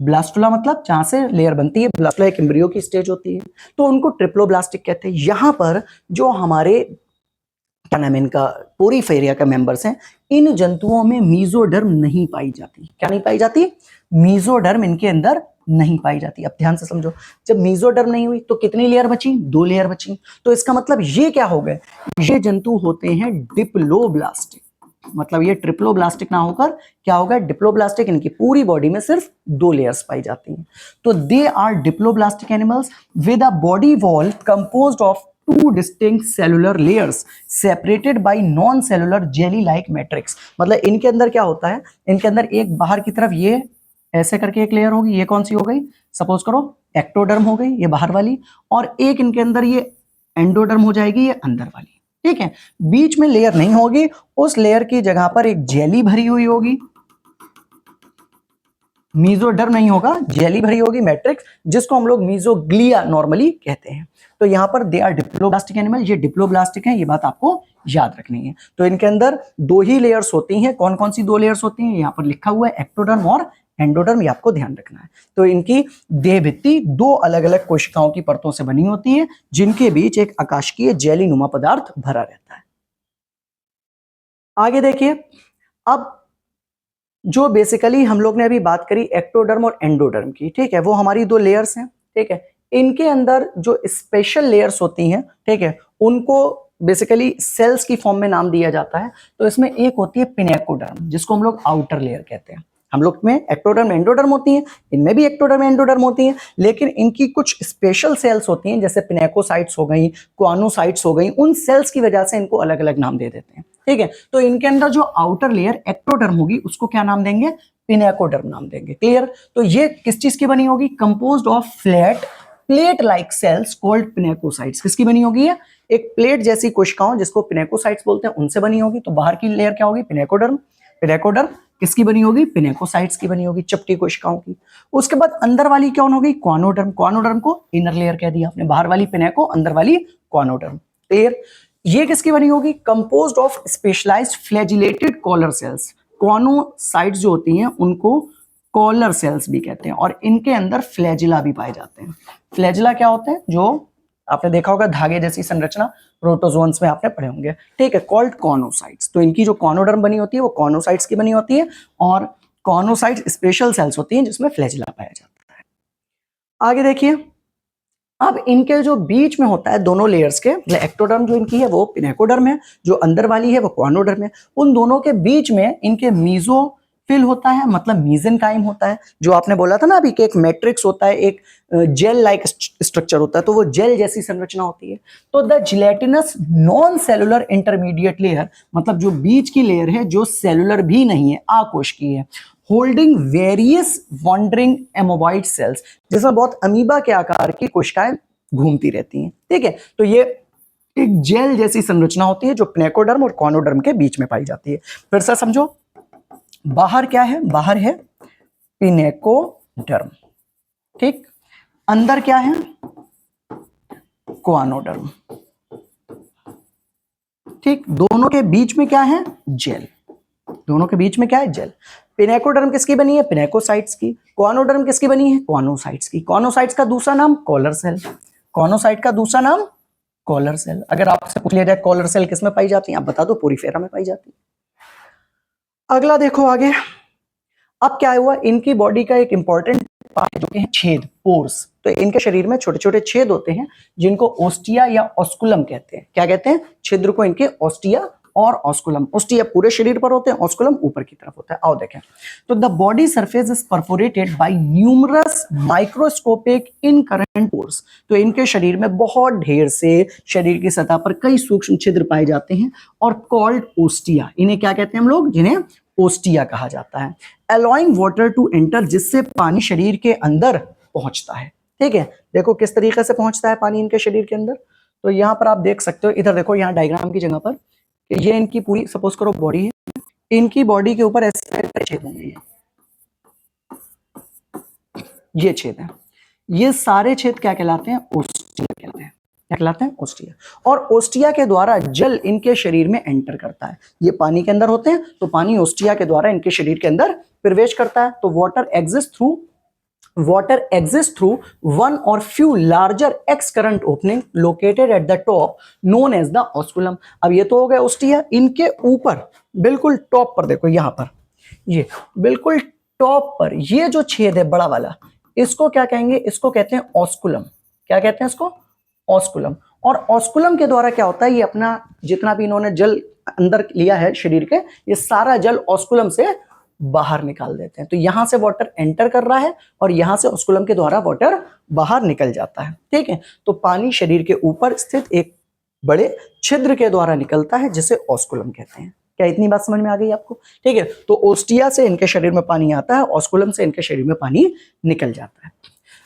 ब्लास्टुला मतलब जहां से लेयर बनती है, ब्लास्टुला एक एम्ब्रियो की स्टेज होती है, तो उनको ट्रिप्लोब्लास्टिक कहते हैं। यहां पर जो हमारे क्या नाम है इनका, पोरीफेरिया का मेंबर्स हैं, इन जंतुओं में मीजोडर्म नहीं पाई जाती। क्या नहीं पाई जाती, मीजोडर्म इनके अंदर नहीं पाई जाती। अब ध्यान से समझो, जब मीजोडर्म नहीं हुई तो कितनी लेयर बची, 2 लेयर बची। तो इसका मतलब ये क्या हो गए, ये जंतु होते हैं डिप्लोब्लास्टिक, मतलब ये ट्रिप्लोब्लास्टिक ना होकर क्या होगा, डिप्लोब्लास्टिक। इनकी पूरी बॉडी में सिर्फ 2 लेयर्स पाई जाती हैं। तो they are diploblastic animals with a body wall composed of two distinct cellular layers separated by non cellular jelly like matrix. मतलब इनके अंदर क्या होता है, इनके अंदर एक बाहर की तरफ ये ऐसे करके एक लेयर होगी, ये कौन सी हो गई, सपोज करो एक्टोडर्म हो गई, ये बाहर वाली, और एक इनके अंदर ये एंडोडर्म हो जाएगी, ये अंदर वाली। ठीक है, बीच में लेयर नहीं होगी, उस लेयर की जगह पर एक जेली भरी हुई होगी, मीजोडर्म नहीं होगा, जेली भरी होगी मैट्रिक्स, जिसको हम लोग मीजोग्लिया नॉर्मली कहते हैं। तो यहां पर दे आर डिप्लोब्लास्टिक एनिमल, ये डिप्लोब्लास्टिक है, ये बात आपको याद रखनी है। तो इनके अंदर दो ही लेयर्स होती हैं, कौन कौन सी दो लेयर्स होती हैं, यहां पर लिखा हुआ है एक्टोडर्म और एंडोडर्म, ये आपको ध्यान रखना है। तो इनकी देह भित्ति दो अलग अलग कोशिकाओं की परतों से बनी होती है, जिनके बीच एक आकाशीय जेली नुमा पदार्थ भरा रहता है। आगे देखिए, अब जो बेसिकली हम लोग ने अभी बात करी एक्टोडर्म और एंडोडर्म की, ठीक है, वो हमारी दो लेयर्स हैं। ठीक है, इनके अंदर जो स्पेशल लेयर्स होती हैं, ठीक है, उनको बेसिकली सेल्स की फॉर्म में नाम दिया जाता है। तो इसमें एक होती है पिनेकोडर्म, जिसको हम लोग आउटर लेयर कहते हैं। हम लोग में एक्टोडर्म एंडोडर्म होती हैं, इनमें भी एक्टोडर्म एंडोडर्म होती हैं, लेकिन इनकी कुछ स्पेशल सेल्स होती हैं, जैसे पिनेकोसाइट्स हो गई, क्वानोसाइट्स हो गई, उन सेल्स की वजह से इनको अलग अलग नाम दे देते हैं। ठीक है, तो इनके अंदर जो आउटर लेयर एक्टोडर्म होगी, उसको क्या नाम देंगे, पिनेकोडर्म नाम देंगे। क्लियर? तो ये किस चीज की बनी होगी, composed of flat plate like cells called pinacocytes. किसकी बनी होगी है, एक प्लेट जैसी कोशिकाओं जिसको पिनेकोसाइट्स बोलते हैं, उनसे बनी होगी। तो बाहर की लेयर क्या होगी, पिनेकोडर्म। पिनेकोडर्म किसकी बनी होगी, पिनेकोसाइट्स की बनी होगी, चपटी कोशिकाओं की। उसके बाद अंदर वाली कौन होगी, क्वानोडर्म। क्वानोडर्म को इनर लेयर कह दिया आपने, बाहर वाली पिनेको, अंदर वाली क्वानोडर्म। क्लियर? ये किसकी बनी होगी, composed of specialised flagellated collar cells. Choanocytes जो होती हैं उनको कॉलर सेल्स भी कहते हैं, और इनके अंदर फ्लैजिला भी पाए जाते हैं। फ्लैजिला क्या होते हैं, जो आपने देखा होगा धागे जैसी संरचना, प्रोटोजोन्स में आपने पढ़े होंगे। ठीक है, कॉल्ड कॉनोसाइट्स। तो इनकी जो कॉनोडर्म बनी होती है वो कॉनोसाइट्स की बनी होती है, और कॉनोसाइट्स स्पेशल सेल्स होती हैं जिसमें फ्लैजिला पाया जाता है। आगे देखिए, अब इनके जो बीच में होता है दोनों लेयर्स के, एक्टोडर्म जो इनकी है वो पिनेकोडर्म है, जो अंदर वाली है वो क्वानोडर्म है। उन दोनों के बीच में इनके मीजोफिल होता है, मतलब मीजेनकाइम होता है। जो आपने बोला था ना अभी कि एक मैट्रिक्स होता है, एक जेल लाइक स्ट्रक्चर होता है, तो वो जेल जैसी संरचना होती है। तो the gelatinous non cellular intermediate layer, मतलब जो बीच की लेयर है जो सेलुलर भी नहीं है, आकोशिकीय है, holding various wandering amoeboid cells, जिसमें बहुत अमीबा के आकार की कोशिकाएं घूमती रहती हैं। ठीक है, तो ये एक जेल जैसी संरचना होती है जो पिनेकोडर्म और कॉनोडर्म के बीच में पाई जाती है। फिर से समझो, बाहर क्या है, बाहर है पिनेकोडर्म, ठीक, अंदर क्या है, क्वानोडर्म। ठीक, दोनों के बीच में क्या है, जेल। दोनों के बीच में क्या है, जेल। पिनेकोडर्म किसकी बनी है, पिनेकोसाइट्स की। क्वानोडर्म किसकी बनी है, क्वानोसाइट्स की। क्वानोसाइट्स का दूसरा नाम कॉलर सेल। क्वानोसाइट का दूसरा नाम कॉलर सेल। अगर आपसे पूछ लिया जाए कॉलर सेल किसमें पाई जाती है, आप बता दो, पोरीफेरा में पाई जाती है। अगला देखो आगे, अब क्या हुआ, इनकी बॉडी का एक इंपॉर्टेंट पार्ट जो है छेद, पोर्स। तो इनके शरीर में छोटे छोटे छेद होते हैं जिनको ओस्टिया या ऑस्कुलम कहते हैं। क्या कहते हैं, छिद्र को इनके ओस्टिया और ऑस्कुलम। ओस्टिया पूरे शरीर पर होते हैं, ऑस्कुलम ऊपर की तरफ होता है। आओ देखें, तो the body surface is perforated by numerous microscopic incurrent pores. तो इनके शरीर में बहुत ढेर से शरीर की सतह पर कई सूक्ष्म छिद्र पाए जाते हैं, और कॉल्ड ओस्टिया। इन्हें क्या कहते हैं हम लोग, जिन्हें ओस्टिया कहा जाता है। अलाउइंग वाटर टू एंटर, जिससे पानी शरीर के अंदर पहुंचता है। ठीक है, देखो किस तरीके से पहुंचता है पानी इनके शरीर के अंदर। तो यहां पर आप देख सकते हो, इधर देखो, यहाँ डायग्राम की जगह पर, ये इनकी पूरी सपोज करो बॉडी है, इनकी बॉडी के ऊपर ऐसे छेद होंगे, ये छेद है। ये सारे छेद क्या कहलाते हैं, ओस्टिया कहलाते हैं। क्या कहलाते हैं, ओस्टिया। और ओस्टिया के द्वारा जल इनके शरीर में एंटर करता है। ये पानी के अंदर होते हैं, तो पानी ओस्टिया के द्वारा इनके शरीर के अंदर प्रवेश करता है। तो water exists through one or few larger X current opening located at the top known as the osculum। अब ये तो हो गया ओस्टिया। इनके ऊपर बिल्कुल टॉप पर देखो, यहां पर ये बिल्कुल टॉप पर ये जो छेद है बड़ा वाला, इसको क्या कहेंगे, इसको कहते हैं ऑस्कुलम। क्या कहते हैं इसको, ऑस्कुलम। और ऑस्कुलम के द्वारा क्या होता है, ये अपना जितना भी इन्होंने जल अंदर लिया है शरीर के, ये सारा जल ऑस्कुलम से बाहर निकाल देते हैं। तो यहां से वाटर एंटर कर रहा है और यहां से ऑस्कुलम के द्वारा वाटर बाहर निकल जाता है। ठीक है, तो पानी शरीर के ऊपर स्थित एक बड़े छिद्र के द्वारा निकलता है जिसे ऑस्कुलम कहते हैं। क्या इतनी बात समझ में आ गई आपको? ठीक है, तो ओस्टिया से इनके शरीर में पानी आता है, ऑस्कुलम से इनके शरीर में पानी निकल जाता है।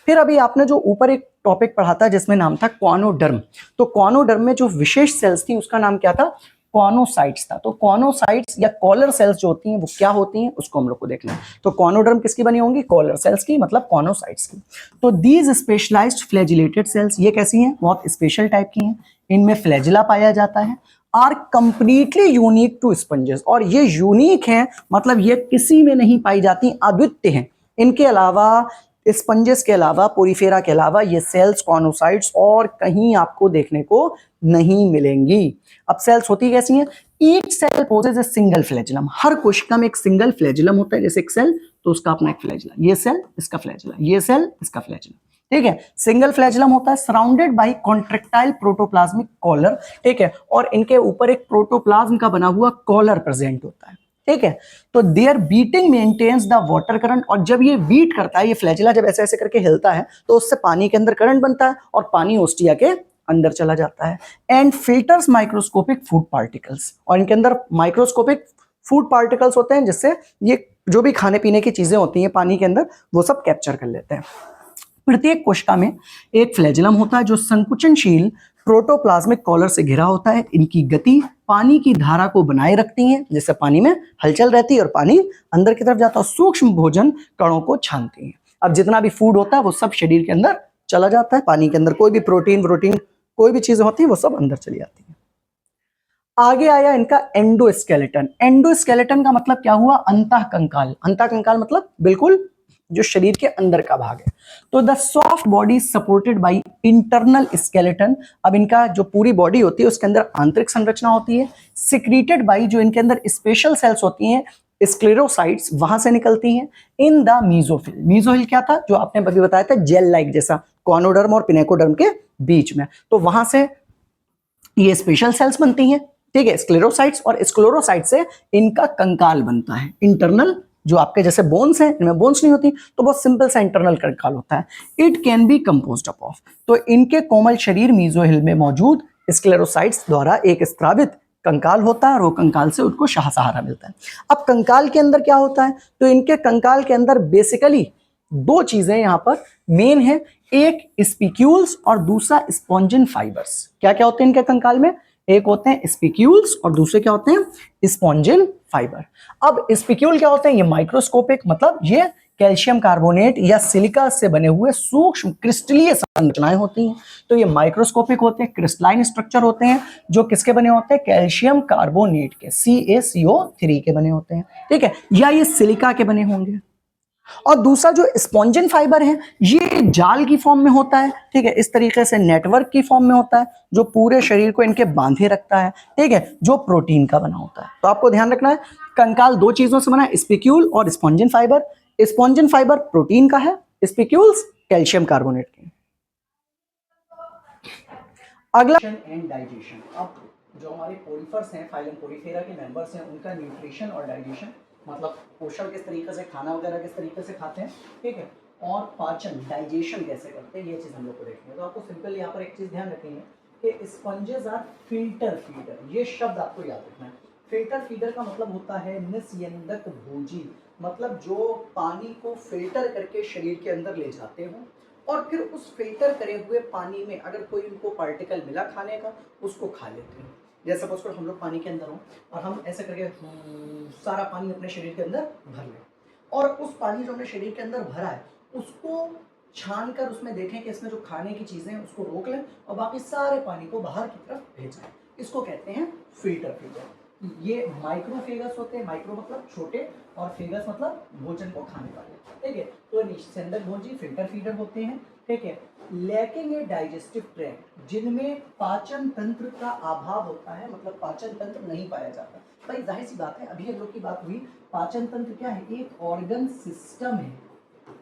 फिर अभी आपने जो ऊपर एक टॉपिक पढ़ा था जिसमें नाम था कॉनोडर्म, तो कॉनोडर्म में जो विशेष सेल्स थी उसका नाम क्या था? कॉनोसाइट्स था। तो कॉनोसाइट्स या कॉलर सेल्स जो होती हैं वो क्या होती हैं उसको हम लोग को देखना है। तो कॉनोडर्म किसकी बनी होंगी? कॉलर सेल्स की, मतलब कॉनोसाइट्स की। तो दीज स्पेशलाइज्ड फ्लैजिलेटेड सेल्स, ये कैसी हैं? बहुत स्पेशल टाइप की हैं, इनमें फ्लैजिला पाया जाता है, are completely unique to sponges, और ये यूनिक है, मतलब ये किसी में नहीं पाई जाती, अद्वितीय हैं। इनके अलावा, स्पंजेस के अलावा, पोरीफेरा के अलावा, ये सेल्स कॉनोसाइट्स और कहीं आपको देखने को नहीं मिलेंगी। अब सेल्स होती कैसी हैं? Each cell possess a single flagellum, हर कोशिका में एक सिंगल फ्लैजिलम होता है। जैसे एक सेल तो उसका अपना एक फ्लैजिला, ये सेल इसका फ्लैजिला, ये सेल इसका फ्लैजिला, ठीक है, सिंगल फ्लैजिलम होता है, surrounded by contractile protoplasmic collar, ठीक है, और इनके ऊपर एक प्रोटोप्लाज्म का बना हुआ कॉलर प्रेजेंट होता है, ठीक है। तो their beating maintains the water current, और जब ये बीट करता है, ये फ्लैजिला जब ऐसे ऐसे करके हिलता है तो उससे पानी के अंदर करंट बनता है और पानी ओस्टिया के अंदर चला जाता है। And filters microscopic food particles, और इनके अंदर माइक्रोस्कोपिक फूड पार्टिकल्स होते हैं जिससे ये जो भी खाने पीने की चीजें होती हैं पानी के अंदर वो सब कैप्चर कर लेते हैं। प्रत्येक कोशिका में एक फ्लैजिलम होता है जो संकुचनशील प्रोटोप्लाज्मिक कॉलर से घिरा होता है। इनकी गति पानी की धारा को बनाए रखती है, जिससे पानी में हलचल रहती है और पानी अंदर की तरफ जाता है, सूक्ष्म भोजन कणों को छानती है। अब जितना भी फूड होता है वो सब शरीर के अंदर चला जाता है, पानी के अंदर कोई भी प्रोटीन कोई भी चीजें होती है वो सब अंदर चली जाती है। आगे आया इनका एंडोस्केलेटन। एंडोस्केलेटन का मतलब क्या हुआ? अंतःकंकाल। अंतःकंकाल मतलब बिल्कुल जो शरीर के अंदर का भाग है। तो the soft body supported by internal skeleton, अब इनका जो पूरी बॉडी होती है उसके अंदर आंतरिक संरचना होती है, सिक्रीटेड बाय, जो इनके अंदर स्पेशल सेल्स होती हैं स्क्लेरोसाइट्स, वहां से निकलती हैं, इन द मीजोफिल। मीजोफिल क्या था? जो आपने अभी बताया था, जेल लाइक जैसा, कॉनोडर्म और पिनेकोडर्म के बीच में, तो वहां से ये स्पेशल सेल्स बनती हैं, ठीक है, स्क्लेरोसाइट्स, और स्क्लेरोसाइट से इनका कंकाल बनता है। इंटरनल, जो आपके जैसे बोन्स हैं, इनमें बोन्स नहीं होती, तो बहुत सिंपल सा इंटरनल कंकाल होता है। It can be composed up of, तो इनके कोमल शरीर मीजोहिल में मौजूद स्क्लेरोसाइट्स द्वारा एक स्त्रावित कंकाल होता है, और वो कंकाल से उनको सहारा मिलता है। अब कंकाल के अंदर क्या होता है? तो इनके कंकाल के अंदर बेसिकली दो चीजें यहां पर मेन है, एक स्पिक्यूल्स और दूसरा स्पॉन्जिन फाइबर्स। क्या क्या होते हैं इनके कंकाल में? एक होते हैं स्पिक्यूल्स और दूसरे क्या होते हैं? Spongin fibre. अब स्पिक्यूल क्या होते हैं? ये माइक्रोस्कोपिक, मतलब ये कैल्शियम कार्बोनेट या सिलिका से बने हुए सूक्ष्म क्रिस्टलीय संरचनाएं होती हैं। तो ये माइक्रोस्कोपिक होते हैं, क्रिस्टलाइन स्ट्रक्चर होते हैं, जो किसके बने होते हैं? कैल्शियम कार्बोनेट के, CaCO3 के बने होते हैं, ठीक है, या ये सिलिका के बने होंगे। और दूसरा जो स्पॉन्जिन फाइबर है, ये जाल की फॉर्म में होता है, ठीक है, इस तरीके से नेटवर्क की फॉर्म में होता है, जो पूरे शरीर को इनके बांधे रखता है, ठीक है, जो प्रोटीन का बना होता है। तो आपको ध्यान रखना है, कंकाल दो चीजों से बना है, स्पिक्यूल और spongin fibre. Spongin fibre protein का है, स्पिक्यूल्स कैल्शियम कार्बोनेट के। अगला एंड डाइजेशन। अब जो हमारे पोरीफर्स हैं, फाइलम पोरीफेरा के मेंबर्स हैं, उनका न्यूट्रिशन और डाइजेशन, मतलब पोषण किस तरीके से, खाना वगैरह किस तरीके से खाते हैं, ठीक है, और पाचन डाइजेशन कैसे करते हैं, ये चीज़ हम लोग को देखनी है। तो आपको सिंपल यहाँ पर एक चीज़ ध्यान रखनी है कि स्पंजेस आर फिल्टर फीडर, ये शब्द आपको याद रखना है। फिल्टर फीडर का मतलब होता है निस्यंदक भोजी, मतलब जो पानी को फिल्टर करके शरीर के अंदर ले जाते हो, और फिर उस फिल्टर करे हुए पानी में अगर कोई उनको पार्टिकल मिला खाने का, उसको खा लेते हैं। जैसे सपोज करो हम लोग पानी के अंदर हो और हम ऐसे करके सारा पानी अपने शरीर के अंदर भर लें, और उस पानी जो अपने शरीर के अंदर भरा है उसको छान कर उसमें देखें कि इसमें जो खाने की चीजें हैं उसको रोक लें और बाकी सारे पानी को बाहर की तरफ भेजें, इसको कहते हैं फिल्टर फीडर। ये माइक्रोफेगस होते हैं, माइक्रो मतलब छोटे और फेगस मतलब भोजन को खाने वाले, ठीक है। तो निस्यंदक भोजी फिल्टर फीडर होते हैं, ठीक है। लैकिंग ए डाइजेस्टिव ट्रैक्ट, जिनमें पाचन तंत्र का अभाव होता है, मतलब पाचन तंत्र नहीं पाया जाता। भाई जाहिर सी बात है, अभी हम लोग की बात हुई, पाचन तंत्र क्या है? एक ऑर्गन सिस्टम है।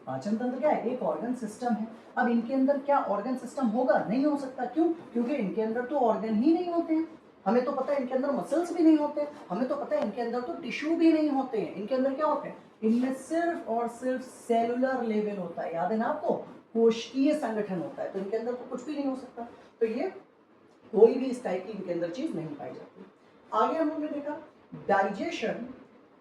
पाचन तंत्र क्या है? एक ऑर्गन सिस्टम है। अब इनके अंदर क्या ऑर्गन सिस्टम होगा? नहीं हो सकता। क्यों? क्योंकि इनके अंदर तो ऑर्गन ही नहीं होते हैं। हमें तो पता है इनके अंदर मसल्स भी नहीं होते, हमें तो पता है इनके अंदर तो टिश्यू भी नहीं होते हैं। इनके अंदर क्या होते हैं? इनमें सिर्फ और सिर्फ सेलुलर लेवल होता है, याद है ना आपको? कोशिकीय संगठन होता है, तो इनके अंदर तो कुछ भी नहीं हो सकता। तो ये कोई भी इस टाइप की इनके अंदर चीज नहीं पाई जाती। आगे हम लोग ने देखा digestion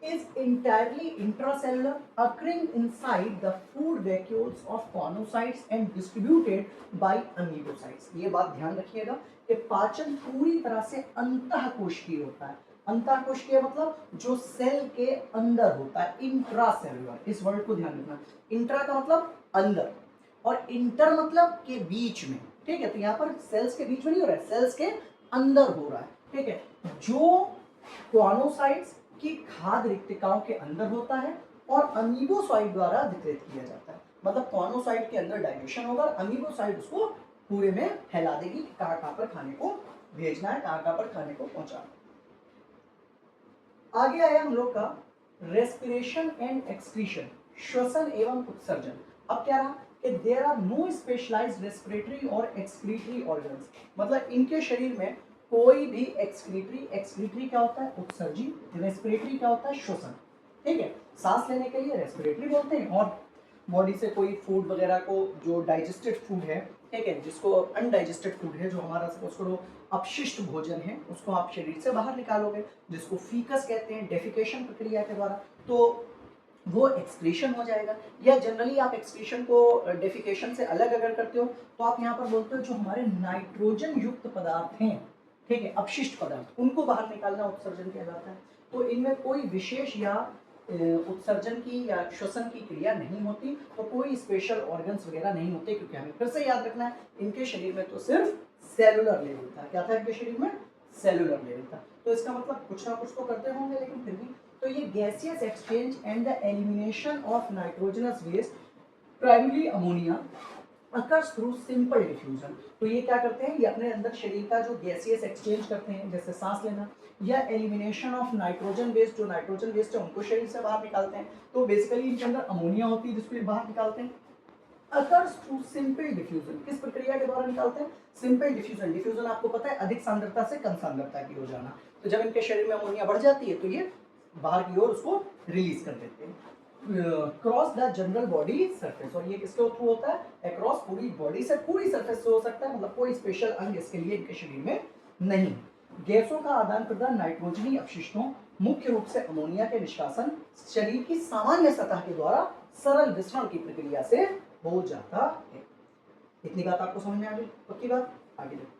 is entirely intracellular, occurring inside the food vacuoles of conocytes and distributed by amoebocytes। ये बात ध्यान रखिएगा कि पाचन पूरी तरह से अंतःकोशिकीय होता है। अंतःकोशिकीय मतलब जो सेल के अंदर होता है, इंट्रासेलुलर, इस वर्ड को ध्यान रखना। इंट्रा का मतलब अंदर और इंटर मतलब के बीच में, ठीक है। तो यहाँ पर सेल्स के बीच में नहीं हो रहा है, सेल्स के अंदर हो रहा है, ठीक है। जो कॉनोसाइट्स की खाद्य रिक्तिकाओं के अंदर होता है और अमीबोसाइट द्वारा वितरित किया जाता है। मतलब कॉनोसाइट के अंदर डाइजेशन होगा और अमीबोसाइट उसको पूरे में फैला देगी कि कहाँ पर खाने को भेजना है, कहाँ पर खाने को पहुंचाना। आगे आया हम लोग का रेस्पिरेशन एंड एक्सक्रीशन, श्वसन एवं उत्सर्जन। अब क्या रहा कि there are no specialised respiratory और एक्सक्रीटरी ऑर्गन्स। मतलब इनके शरीर में कोई भी एक्सक्रीटरी क्या होता है, उत्सर्जी, रेस्पिरेटरी क्या होता है, श्वसन, ठीक है। सांस लेने के लिए रेस्पिरेटरी बोलते हैं और बॉडी से कोई फूड वगैरह को जो डाइजेस्टेड फूड है, ठीक है, जिसको अनडाइजेस्टेड फूड है, जो हमारा सपोज करो अपशिष्ट भोजन है, उसको आप शरीर से बाहर निकालोगे, जिसको फीकस कहते हैं, डेफिकेशन प्रक्रिया के द्वारा, तो वो एक्सक्रीशन हो जाएगा। या जनरली आप एक्सक्रीशन को डेफिकेशन से अलग अगर करते हो तो आप यहाँ पर बोलते हो जो हमारे नाइट्रोजन युक्त पदार्थ हैं, ठीक है, अपशिष्ट पदार्थ, उनको बाहर निकालना उत्सर्जन किया जाता है। तो इनमें कोई विशेष या उत्सर्जन की या श्वसन की क्रिया नहीं होती, तो कोई स्पेशल ऑर्गन्स वगैरह नहीं होते, क्योंकि हमें फिर से याद रखना है इनके शरीर में तो सिर्फ सेलुलर लेवल था। क्या था इनके शरीर में, सेलुलर लेवल था। तो इसका मतलब कुछ ना कुछ तो करते होंगे, लेकिन फिर भी तो ये gaseous exchange and the elimination of nitrogenous waste primary ammonia occurs through simple diffusion. तो ये क्या करते हैं, ये अपने अंदर शरीर का जो गैसियस एक्सचेंज करते हैं, जैसे सांस लेना, या एलिमिनेशन ऑफ नाइट्रोजन वेस्ट, जो नाइट्रोजन वेस्ट है उनको शरीर से बाहर निकालते हैं। तो बेसिकली इनके अंदर अमोनिया होती है जिसको बाहर निकालते हैं। अकर्स थ्रू सिंपल डिफ्यूजन, किस प्रक्रिया के द्वारा निकालते हैं, सिंपल डिफ्यूजन। डिफ्यूजन आपको पता है अधिक सांद्रता से कम सांद्रता की हो जाना। तो जब इनके शरीर में अमोनिया बढ़ जाती है तो ये बाहर की ओर उसको रिलीज कर देते हैं cross the general body surface. और ये किसके थ्रू होता है, अक्रॉस पूरी बॉडी से, पूरी सरफेस से हो सकता है। मतलब कोई स्पेशल अंग इसके लिए इनके शरीर में नहीं। गैसों का आदान प्रदान नाइट्रोजनी अपशिष्टों, मुख्य रूप से अमोनिया के निष्कासन, शरीर की सामान्य सतह के द्वारा सरल विसरण की प्रक्रिया से हो जाता है। इतनी बात आपको समझ में आ गई, पक्की बात। आगे देखो,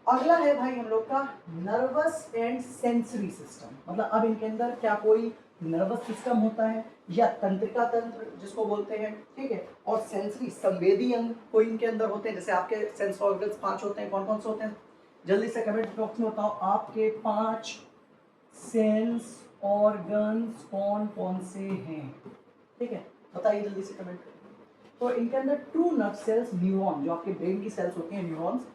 अगला है भाई हम लोग का नर्वस एंड सेंसरी सिस्टम। मतलब अब इनके अंदर क्या कोई नर्वस सिस्टम होता है या तंत्रिका तंत्र जिसको बोलते हैं, ठीक है, और सेंसरी संवेदी अंग कोई इनके अंदर होते हैं। जैसे आपके सेंस ऑर्गन्स 5 होते हैं, कौन कौन से होते हैं, जल्दी से कमेंट बॉक्स में बताओ आपके 5 सेंस ऑर्गन्स कौन कौन से हैं, ठीक है, बताइए जल्दी से कमेंट करें। तो इनके अंदर ट्रू नर्व सेल्स, न्यूरॉन, जो आपके ब्रेन की सेल्स होती हैं, neurons,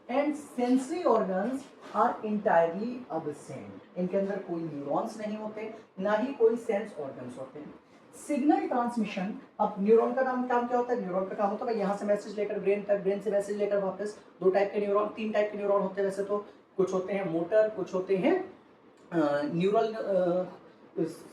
and sensory organs are entirely absent. इनके अंदर कोई न्यूरॉन्स नहीं होते, ना ही कोई सेंस ऑर्गन्स होते हैं। सिग्नल ट्रांसमिशन, अब न्यूरॉन का काम क्या होता है, न्यूरॉन का काम होता है यहाँ से मैसेज लेकर ब्रेन तक, ब्रेन से मैसेज लेकर वापस। 2 टाइप के न्यूरॉन, 3 टाइप के न्यूरॉन होते हैं वैसे तो, कुछ होते हैं मोटर, कुछ होते हैं न्यूरल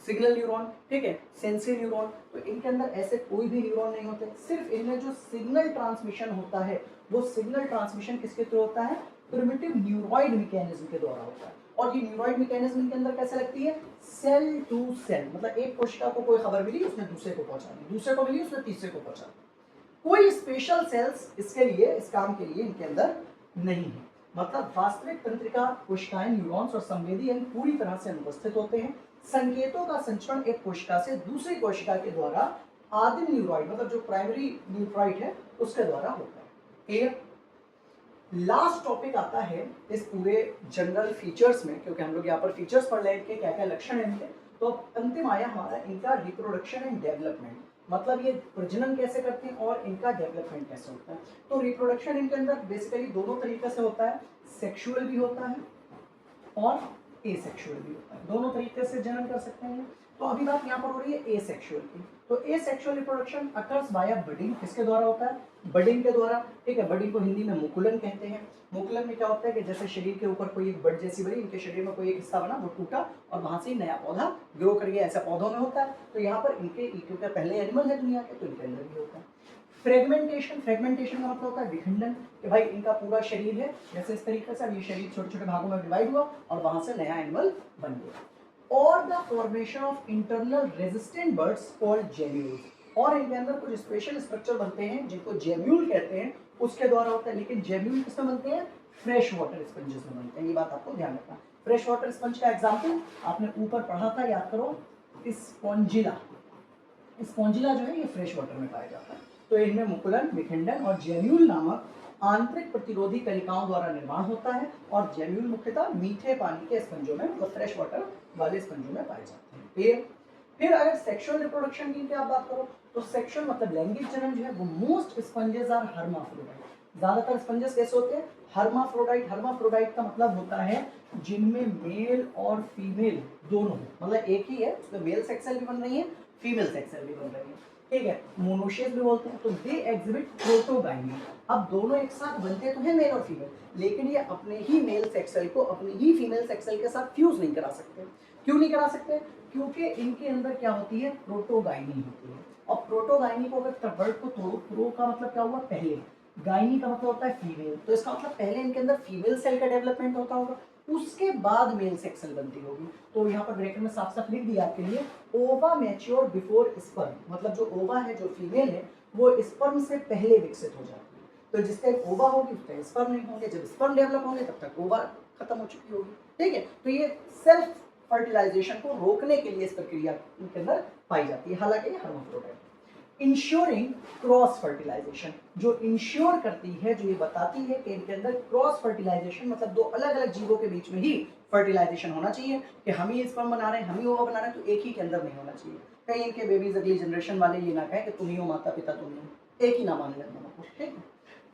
सिग्नल न्यूरॉन, ठीक है, सेंसरी न्यूरॉन। तो इनके अंदर ऐसे कोई भी न्यूरॉन नहीं होते। सिर्फ इनमें जो सिग्नल ट्रांसमिशन होता है वो सिग्नल ट्रांसमिशन किसके थ्रू होता है, प्रिमिटिव न्यूरॉइड मैकेनिज्म के द्वारा होता है। और ये न्यूरॉइड मैकेनिज्म के अंदर कैसे लगती है, सेल टू सेल। मतलब एक कोशिका को कोई खबर मिली उसने दूसरे को पहुंचा दी, दूसरे को मिली उसने तीसरे को पहुंचा दी। कोई स्पेशल सेल्स इसके लिए, इस काम के लिए इनके अंदर नहीं है। मतलब वास्तविक तंत्रिका कोशिकाएं, न्यूरॉन्स और संवेदी अंग पूरी तरह से अनुपस्थित होते हैं। संकेतों का संचरण एक कोशिका से दूसरी कोशिका के द्वारा आदिम न्यूरॉइड, मतलब जो प्राइमरी न्यूरॉइड है उसके द्वारा होता है। क्लियर। लास्ट टॉपिक आता है इस पूरे जनरल फीचर्स में, क्योंकि हम लोग यहाँ पर फीचर्स पढ़ रहे हैं कि क्या क्या लक्षण है इनके। तो अंतिम आया हमारा इनका रिप्रोडक्शन एंड डेवलपमेंट। मतलब ये प्रजनन कैसे करते हैं और इनका डेवलपमेंट कैसे होता है। तो रिप्रोडक्शन इनके अंदर बेसिकली दोनों तरीके से होता है, सेक्सुअल भी होता है और एसेक्सुअल भी होता है। दोनों तरीके से जनन कर सकते हैं। तो अभी बात यहाँ पर हो रही है एसेक्सुअल की। तो asexual reproduction occurs by budding, किसके द्वारा होता है, बडिंग के द्वारा, ठीक है। बडिंग को हिंदी में मुकुलन कहते हैं। मुकुलन में क्या होता है कि जैसे शरीर के ऊपर कोई एक बड जैसी बनी, इनके शरीर में कोई एक हिस्सा बना, वो टूटा और वहां से नया पौधा ग्रो कर गया, ऐसा पौधों में होता है। तो यहाँ पर इनके, क्योंकि पहले एनिमल है दुनिया के, तो इनके अंदर भी होता है। फ्रेगमेंटेशन, फ्रेगमेंटेशन का मतलब होता है विखंडन, कि भाई इनका पूरा शरीर है जैसे इस तरीके से, अब ये शरीर छोटे छोटे भागों में डिवाइड हुआ और वहां से नया एनिमल बन गया। और the formation of internal resistant birds called gemmules, और इनके अंदर कुछ स्पेशल स्ट्रक्चर बनते हैं जिनको जेम्यूल कहते हैं, उसके द्वारा होता है। लेकिन जेम्यूल किसमें बनते हैं? फ्रेश वाटर स्पंजेस में बनते हैं, ये बात आपको ध्यान रखना। फ्रेश वाटर स्पंज का एग्जाम्पल आपने ऊपर पढ़ा था, याद करो, स्पॉन्जिला। स्पॉन्जिला जो है ये फ्रेश वाटर में पाया जाता है। तो इनमें मुकुलन, विखंडन और जेम्यूल नामक आंतरिक प्रतिरोधी कलिकाओं द्वारा निर्माण होता है, और जेम्यूल मुख्यतः मीठे पानी के स्पंजों में, मतलब फ्रेश वाटर वाले स्पंजों में पाए जाते हैं। फिर अगर सेक्सुअल रिप्रोडक्शन की आप बात करो तो सेक्सुअल मतलब लैंगिक जनन जो है वो मोस्ट स्पंजेस आर हर्माफ्रोडाइट। ज्यादातर स्पंजेस कैसे होते हैं? हर्माफ्रोडाइट। हर्माफ्रोडाइट का मतलब होता है जिनमें मेल और फीमेल दोनों, मतलब एक ही है, उसमें मेल सेक्स सेल भी बन रही है, फीमेल सेक्स सेल भी बन रही है, ठीक है, मोनोशियस भी बोलते हैं। तो दे एग्जिबिट प्रोटोगाइनी। अब दोनों एक साथ बनते तो हैं मेल और फीमेल, लेकिन ये अपने ही मेल सेक्स सेल को अपनी ही फीमेल सेक्स सेल के साथ फ्यूज नहीं करा सकते। क्यों नहीं करा सकते? क्योंकि इनके अंदर क्या होती है? प्रोटोगाइनी होती है। और प्रोटोगाइनी को अगर वर्ड को तोड़ो, प्रो का मतलब क्या हुआ? पहले, गाइनी का मतलब होता है फीमेल, तो इसका मतलब पहले इनके अंदर फीमेल सेल का डेवलपमेंट होता होगा, उसके बाद मेल सेक्स सेल बनती होगी। तो यहाँ पर ब्रैकेट में साफ साफ लिख दिया आपके लिए, ओवा मैच्योर बिफोर स्पर्म, मतलब जो ओवा है, जो फीमेल है, वो स्पर्म से पहले विकसित हो जाती है। तो जिस टाइम ओवा होगी उस टाइम स्पर्म नहीं होंगे, जब स्पर्म डेवलप होंगे तब तक ओवा खत्म हो चुकी होगी, ठीक है। तो ये सेल्फ फर्टिलाइजेशन को रोकने के लिए इस प्रक्रिया के अंदर पाई जाती है, हालांकि ये हर्माफ्रोडाइट। इंश्योरिंग क्रॉस फर्टिलाइजेशन, जो इंश्योर करती है, जो ये बताती है कि इनके अंदर क्रॉस फर्टिलाइजेशन, मतलब दो अलग अलग जीवों के बीच में ही फर्टिलाइजेशन होना चाहिए, कि हम ही स्पर्म बना रहे हैं, हम ही ओवा बना रहे हैं, तो एक ही के अंदर नहीं होना चाहिए। कहीं इनके बेबीज अगली जनरेशन वाले ये ना कहें कि तुम ही हो माता पिता, तुम ही हो, एक ही ना मान लें दोनों को, ठीक है।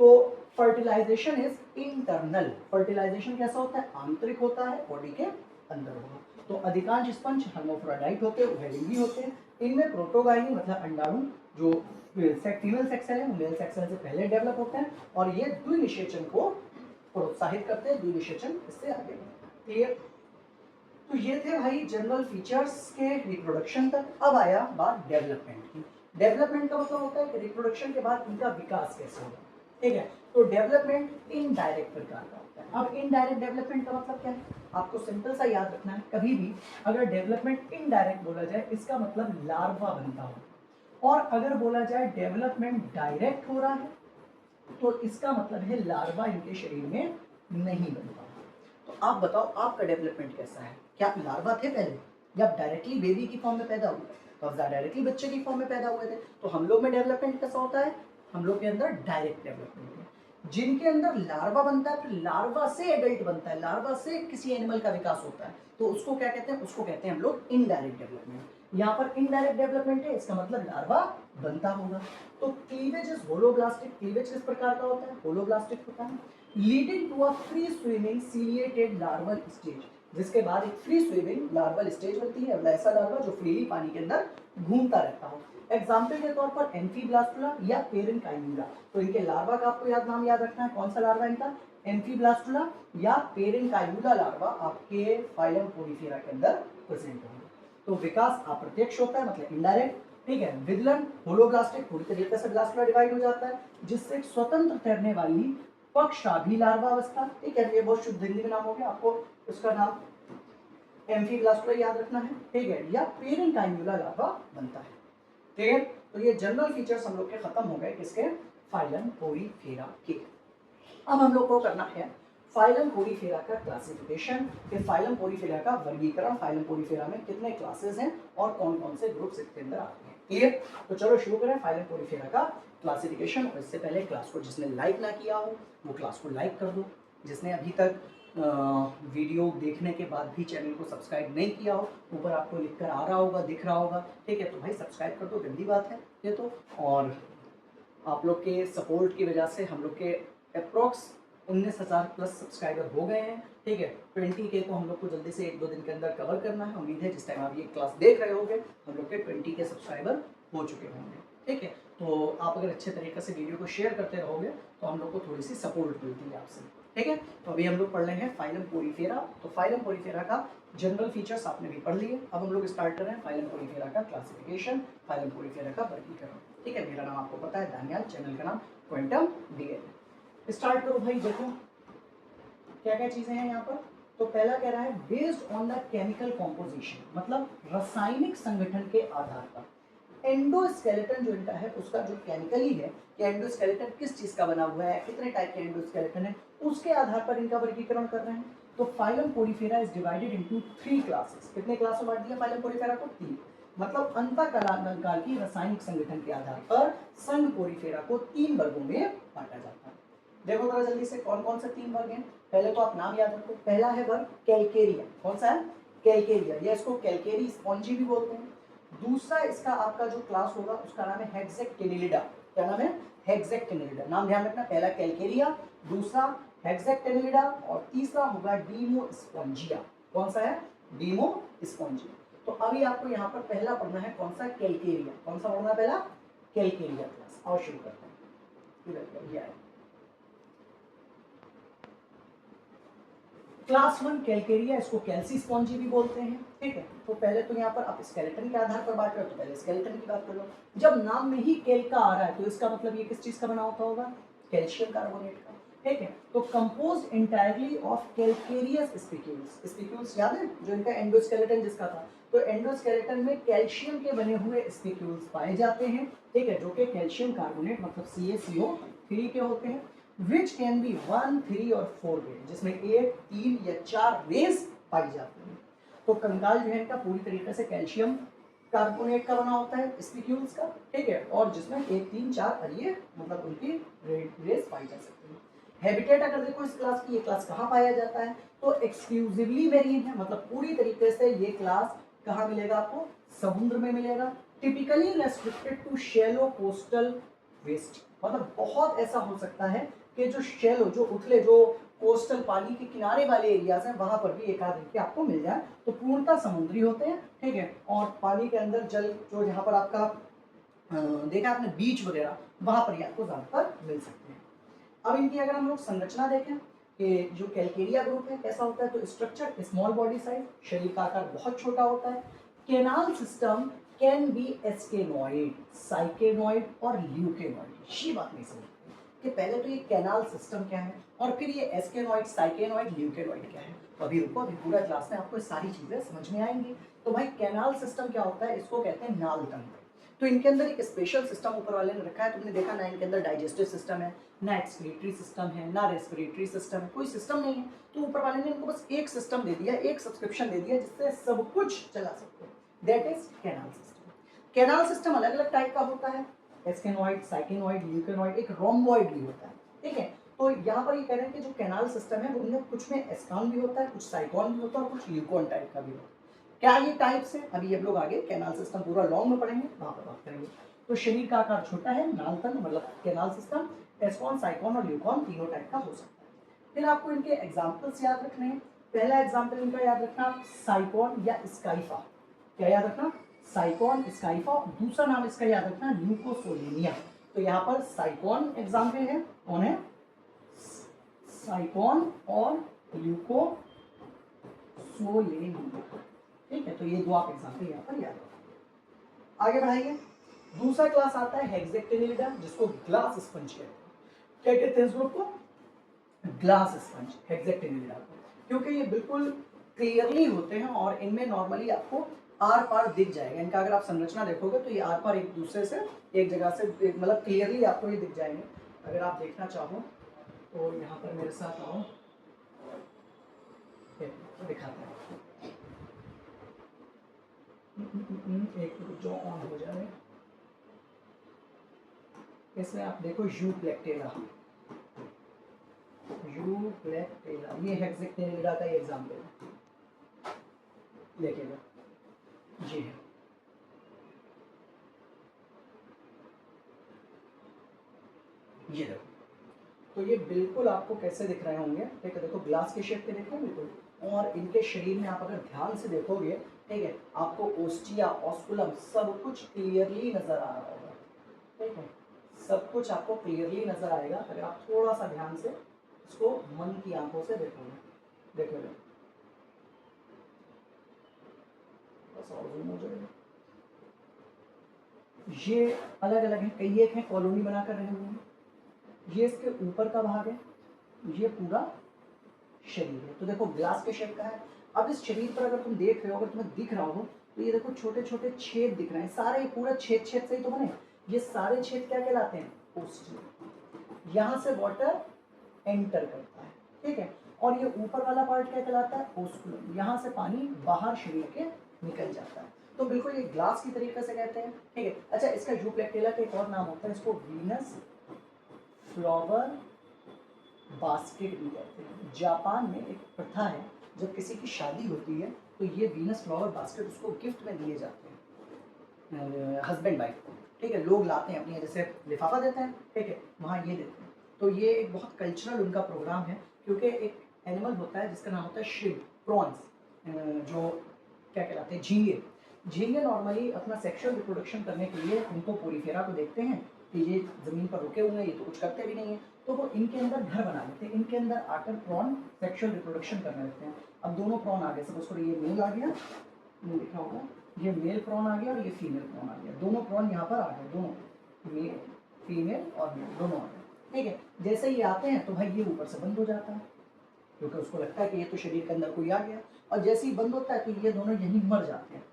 तो फर्टिलाइजेशन इज इंटरनल। फर्टिलाइजेशन कैसा होता है? आंतरिक होता है, बॉडी के अंदर होगा। तो अधिकांश स्पंज हर्माफ्रोडाइट होते हैं, उभयलिंगी होते हैं। इनमें प्रोटोगाइनी मतलब अंडाणु, जो फीमेल सेक्स सेल है, वो मेल सेक्स सेल से पहले डेवलप होते हैं, और ये द्विनिषेचन को प्रोत्साहित करते हैं, द्विनिषेचन इससे आगे। क्लियर? तो ये थे भाई जनरल फीचर्स के रिप्रोडक्शन तक। अब आया बात डेवलपमेंट की। डेवलपमेंट का मतलब होता है कि रिप्रोडक्शन के बाद इनका विकास कैसे होगा, ठीक है। तो डेवलपमेंट इनडायरेक्ट प्रकार का होता है। अब इनडायरेक्ट डेवलपमेंट का मतलब क्या है? आपको सिंपल सा याद रखना है, कभी भी अगर डेवलपमेंट इनडायरेक्ट बोला जाए इसका मतलब लार्वा बनता हो, और अगर बोला जाए डेवलपमेंट डायरेक्ट हो रहा है तो इसका मतलब है लार्वा इनके शरीर में नहीं बनता। तो आप बताओ आपका डेवलपमेंट कैसा है? क्या आप लार्वा थे पहले, या आप डायरेक्टली बेबी की फॉर्म में पैदा हुए? तो आप डायरेक्टली बच्चे की फॉर्म में पैदा हुए थे। तो हम लोग में डेवलपमेंट कैसा होता है? हम लोग के अंदर डायरेक्ट डेवलपमेंट है। जिनके अंदर लार्वा बनता है, फिर लार्वा से एडल्ट बनता है, लार्वा से किसी एनिमल का विकास होता है, तो उसको क्या कहते हैं? उसको कहते हैं हम लोग इनडायरेक्ट डेवलपमेंट। यहाँ पर इनडायरेक्ट डेवलपमेंट है, इसका मतलब लार्वा बनता होगा। तो क्लीवेज इज होलोब्लास्टिक। क्लीवेज किस प्रकार का होता है? होलोब्लास्टिक होता है, leading to a free swimming ciliated larval stage, जिसके बाद एक फ्री स्विमिंग लार्वल स्टेज बनती है, ऐसा लार्वा जो फ्रीली पानी के अंदर घूमता रहता हो। एग्जाम्पल के तौर पर एम्फीब्लास्टुला या पेरेन्काइम्यूला। तो इनके लार्वा का आपको नाम याद रखना है, कौन सा लार्वा इनका? एम्फीब्लास्टुला या पेरेन्काइम्यूला लार्वा आपके फाइलम पोरीफेरा के अंदर प्रेजेंट होंगे। तो विकास अप्रत्यक्ष होता है, मतलब इनडायरेक्ट, ठीक है। विदलन होलोब्लास्टिक, पूरी तरीके से ब्लास्टुला डिवाइड हो जाता है, जिससे एक स्वतंत्र तैरने वाली पक्षाभी लार्वा अवस्था, ठीक है। ये बहुत शुद्ध हिंदी में नाम हो गया, आपको उसका नाम एम्फीब्लास्टुला याद रखना है, ठीक है, या पेरेन्काइम्यूला लार्वा बनता है, ठीक है। तो ये जनरल फीचर्स हम लोग के खत्म हो गए, किसके? फाइलम पोरीफेरा के। अब हम लोग को करना है फाइलम पोरीफेरा का क्लासिफिकेशन, कि फाइलम पोरीफेरा का वर्गीकरण, फाइलम पोरीफेरा में कितने क्लासेस हैं और कौन कौन से ग्रुप्स इसके अंदर आते हैं। क्लियर? तो चलो शुरू करें फाइलम पोरीफेरा का क्लासिफिकेशन। और इससे पहले क्लास को जिसने लाइक ना किया हो वो क्लास को लाइक कर दो, जिसने अभी तक वीडियो देखने के बाद भी चैनल को सब्सक्राइब नहीं किया हो, ऊपर आपको लिखकर आ रहा होगा, दिख रहा होगा, ठीक है, तो भाई सब्सक्राइब कर दो, गंदी बात है ये तो। और आप लोग के सपोर्ट की वजह से हम लोग के अप्रॉक्स 19,000 प्लस सब्सक्राइबर हो गए हैं, ठीक है। 20K को हम लोग को जल्दी से 1-2 दिन के अंदर कवर करना है। उम्मीद है जिस टाइम आप ये क्लास देख रहे होंगे हम लोग के 20K सब्सक्राइबर हो चुके होंगे, ठीक है। तो आप अगर अच्छे तरीके से वीडियो को शेयर करते रहोगे तो हम लोग को थोड़ी सी सपोर्ट मिलती है आपसे, ठीक है। तो अभी हम लोग पढ़ रहे हैं फाइलम पोरीफेरा। तो फाइलम पोरीफेरा का जनरल फीचर्स आपने भी पढ़ लिए। अब हम लोग स्टार्ट कर रहे हैं फाइलम पोरीफेरा का क्लासिफिकेशन, फाइलम पोरीफेरा का वर्गीकरण, ठीक है। मेरा नाम आपको पता है दानियाल, चैनल का नाम क्वांटम डीएनए। स्टार्ट करो भाई। देखो क्या क्या चीजें हैं यहाँ पर। तो पहला कह रहा है based on the chemical composition, मतलब रासायनिक संगठन के आधार पर। एंडोस्केलेटन जो इनका है उसका जो केमिकली है कि एंडोस्केलेटन किस चीज का बना हुआ है, कितने टाइप के एंडोस्केलेटन है, उसके आधार पर इनका वर्गीकरण कर रहे हैं। तो phylum Porifera is divided into 3 classes. कितने क्लास में बांट दिया फाइलम पोरीफेरा को? 3। मतलब अंतःकाल की रासायनिक संगठन के आधार पर संघ पोरीफेरा को 3 वर्गों में बांटा जाता है। देखो थोड़ा जल्दी से कौन कौन से 3 वर्ग हैं। पहले तो आप नाम याद रखो। पहला है वर्ग कैलकेरिया। कौन सा है? कैलकेरिया, या इसको कैलकेरी स्पॉन्जी भी बोलते हैं। दूसरा इसका आपका जो क्लास होगा उसका नाम है हेक्सेक्टिनिलिडा। क्या नाम है? हेक्सेक्टिनिलिडा। नाम ध्यान रखना, पहला कैलकेरिया, दूसरा हेक्सेक्टिनिलिडा और तीसरा होगा डीमोस्पोंजिया। कौन सा है? डीमोस्पोंजिया। तो अभी आपको यहाँ पर पहला पढ़ना है कौन सा? कैलकेरिया। कौन सा पढ़ना है पहला? Calcarea class. आओ शुरू करते हैं। ये क्लास 1 कैलकेरिया, इसको कैल्सी स्पॉन्जी भी बोलते हैं, ठीक है। तो पहले तो यहाँ पर आप स्केलेटन के आधार पर बात करो तो पहले स्केलेटन की बात कर लो। जब नाम में ही कैल का आ रहा है तो इसका मतलब ये किस चीज का बना होता होगा? कैल्शियम कार्बोनेट का, ठीक है। तो compose entirely of calcareous spicules. Spicules याद है जो इनका एंडोस्केलेटन जिसका था, तो एंडोस्केलेटन में कैल्शियम के बने हुए स्पिक्यूल्स पाए जाते हैं, ठीक है, जो कि कैल्शियम कार्बोनेट मतलब CaCO3 के होते हैं। विच कैन बी 1, 3 और 4 रेज, जिसमें 1, 3 या 4 रेज पाई जाती है। तो कंकाल जो है इनका पूरी तरीके से कैल्शियम कार्बोनेट का बना होता है, स्पिक्यूल्स का, ठीक है, और जिसमें 1, 3, 4 और ये मतलब उनकी रेज पाई जा सकती है। हैबिटेट अगर देखो इस क्लास की, ये क्लास कहाँ पाया जाता है? तो एक्सक्लूसिवली मेरीन है, मतलब पूरी तरीके से ये क्लास कहाँ मिलेगा आपको? समुद्र में मिलेगा। Typically restricted to shallow coastal waste, मतलब बहुत ऐसा हो सकता है कि जो शैलो, जो उथले, जो कोस्टल पानी के किनारे वाले एरियाज हैं वहां पर भी एक आध करके आपको मिल जाए। तो पूर्णतः समुद्री होते हैं, ठीक है, और पानी के अंदर जल जो जहाँ पर आपका देखा आपने बीच वगैरह, वहां पर ये आपको ज्यादातर मिल सकते हैं। अब इनकी अगर हम लोग संरचना देखें कि जो कैलकेरिया ग्रुप है कैसा होता है, तो स्ट्रक्चर स्मॉल बॉडी साइज, शरीर का आकार बहुत छोटा होता है। कैनाल सिस्टम कैन बी एस्केनॉइड, साइकेनॉइड और ल्यूकेनॉइड। ये बात नहीं समझते कि पहले तो ये कैनाल सिस्टम क्या है और फिर ये एस्केनॉइड, साइकेनॉइड, ल्यूकेनॉइड क्या है। तो अभी रुको, अभी पूरा क्लास में आपको सारी चीजें समझ में आएंगी। तो भाई कैनाल सिस्टम क्या होता है? इसको कहते हैं नाल तंत्र। तो इनके अंदर एक स्पेशल सिस्टम ऊपर वाले ने रखा है। तुमने देखा ना, इनके अंदर डाइजेस्टिव सिस्टम है, ना एक्सक्रीटरी सिस्टम है, ना रेस्पिरेटरी सिस्टम है, कोई सिस्टम नहीं है। तो ऊपर वाले ने इनको बस एक सिस्टम दे दिया, एक सब्सक्रिप्शन दे दिया जिससे सब कुछ चला सकते हो। That is canal system. Canal system अलग अलग टाइप का होता है, एस्केनॉइड, साइकेनॉइड, ल्यूकेनॉइड, एक रोम्बॉइड भी होता है, ठीक है। तो यहाँ पर ये कह रहे हैं कि जो कैनाल सिस्टम है उनमें कुछ में एस्कॉन भी होता है, कुछ साइकॉन भी होता है और कुछ ल्यूकॉन टाइप का भी होता है। क्या ये टाइप्स है? अभी हम लोग आगे कैनाल सिस्टम पूरा लॉन्ग में पढ़ेंगे, वहां पर बात करेंगे। तो शरीर का आकार छोटा है, नाल तंत्र मतलब कैनाल सिस्टम, एस्कॉन, साइकॉन और ल्यूकॉन तीनों टाइप का हो सकता है। फिर आपको इनके एग्जाम्पल्स याद रखने हैं। पहला एग्जाम्पल इनका याद रखना साइकॉन या स्काइफा। क्या याद रखना? साइकॉन, स्काइफा। दूसरा नाम इसका याद रखना ल्यूकोसोलेनिया। तो यहाँ पर साइकॉन एग्जाम्पल है, कौन है? साइकॉन और ल्यूकोसोलेनिया, ठीक है। तो ये दो आप एग्जाम्पल यहाँ पर याद रखो। आगे बढ़ाइए। दूसरा क्लास आता है हेक्सेक्टिनिलिडा, जिसको ग्लास स्पंज कहते हैं। क्या कहते हैं इस ग्रुप को? ग्लास स्पंज, हेक्सेक्टिनिलिडा को, क्योंकि ये बिल्कुल क्लियरली होते हैं और इनमें नॉर्मली आपको आर पार दिख जाएगा। इनका अगर आप संरचना देखोगे तो ये आर पार एक दूसरे से, एक जगह से मतलब क्लियरली आपको ये दिख जाएंगे। अगर आप देखना चाहो तो यहाँ पर मेरे साथ आओ, दिखाते हैं। एक जो ऑन हो जाए, इसमें आप देखो यूप्लेक्टेला, यूप्लेक्टेला, ये हेक्सेक्टिनिलिडा का एग्जाम्पल है, देखिएगा जी है। ये देखो, तो ये बिल्कुल आपको कैसे दिख रहे होंगे, ठीक है। देखो ग्लास के शेप पे देखो बिल्कुल, और इनके शरीर में आप अगर ध्यान से देखोगे, ठीक है, आपको ओस्टिया, ऑस्कुलम सब कुछ क्लियरली नजर आ रहा होगा, ठीक है, सब कुछ आपको क्लियरली नजर आएगा अगर आप थोड़ा सा ध्यान से इसको मन की आंखों से देखोगे। देखोगे बस और zoom हो जाएगा। ये अलग अलग है, कई एक है कॉलोनी बनाकर रहे हुए हैं। ये इसके ऊपर का भाग है, ये पूरा शरीर है। तो देखो ग्लास के शेप का है। अब इस शरीर पर अगर तुम देख रहे हो, अगर तुम्हें दिख रहा हो तो ये देखो छोटे छोटे छेद दिख रहे हैं, सारे पूरा छेद छेद से ही तो बने। ये सारे छेद क्या कहलाते हैं? ओस्टियम। यहाँ से वाटर एंटर करता है, ठीक है। और ये ऊपर वाला पार्ट क्या कहलाता है? ओस्कुलम। यहाँ से पानी बाहर शरीर के निकल जाता है। तो बिल्कुल ये ग्लास की तरीके से कहते हैं, ठीक है। अच्छा, इसका यूप्लेक्टेला का एक और नाम होता है, इसको वीनस फ्लावर बास्केट भी कहते हैं। जापान में एक प्रथा है, जब किसी की शादी होती है तो ये वीनस फ्लावर बास्केट उसको गिफ्ट में दिए जाते हैं, हस्बैंड वाइफ को, ठीक है। लोग लाते हैं अपनी, जैसे लिफाफा देते हैं, ठीक है, वहाँ ये देते हैं। तो ये एक बहुत कल्चरल उनका प्रोग्राम है, क्योंकि एक एनिमल होता है जिसका नाम होता है श्रिम्प, प्रॉन्स, जो क्या कहलाते हैं, झींगे। झींगे नॉर्मली अपना सेक्सुअल रिप्रोडक्शन करने के लिए उनको पोरीफेरा को देखते हैं कि ये ज़मीन पर रुके हुए हैं, ये तो कुछ करते भी नहीं है, तो वो इनके अंदर घर बना लेते हैं। इनके अंदर आकर प्रॉन सेक्सुअल रिप्रोडक्शन करने लगते हैं। अब दोनों प्रॉन आ गए, सपोज करो ये मेल आ गया, ये लिखा होगा, ये मेल प्रॉन आ गया और ये फीमेल प्रॉन आ गया। दोनों प्रॉन यहाँ पर आ गए, दोनों मेल, फीमेल और मेल दोनों आ गए, ठीक है। जैसे ही आते हैं तो भाई ये ऊपर से बंद हो जाता है, क्योंकि उसको लगता है कि ये तो शरीर के अंदर कोई आ गया। और जैसे ही बंद होता है तो ये दोनों यहीं मर जाते हैं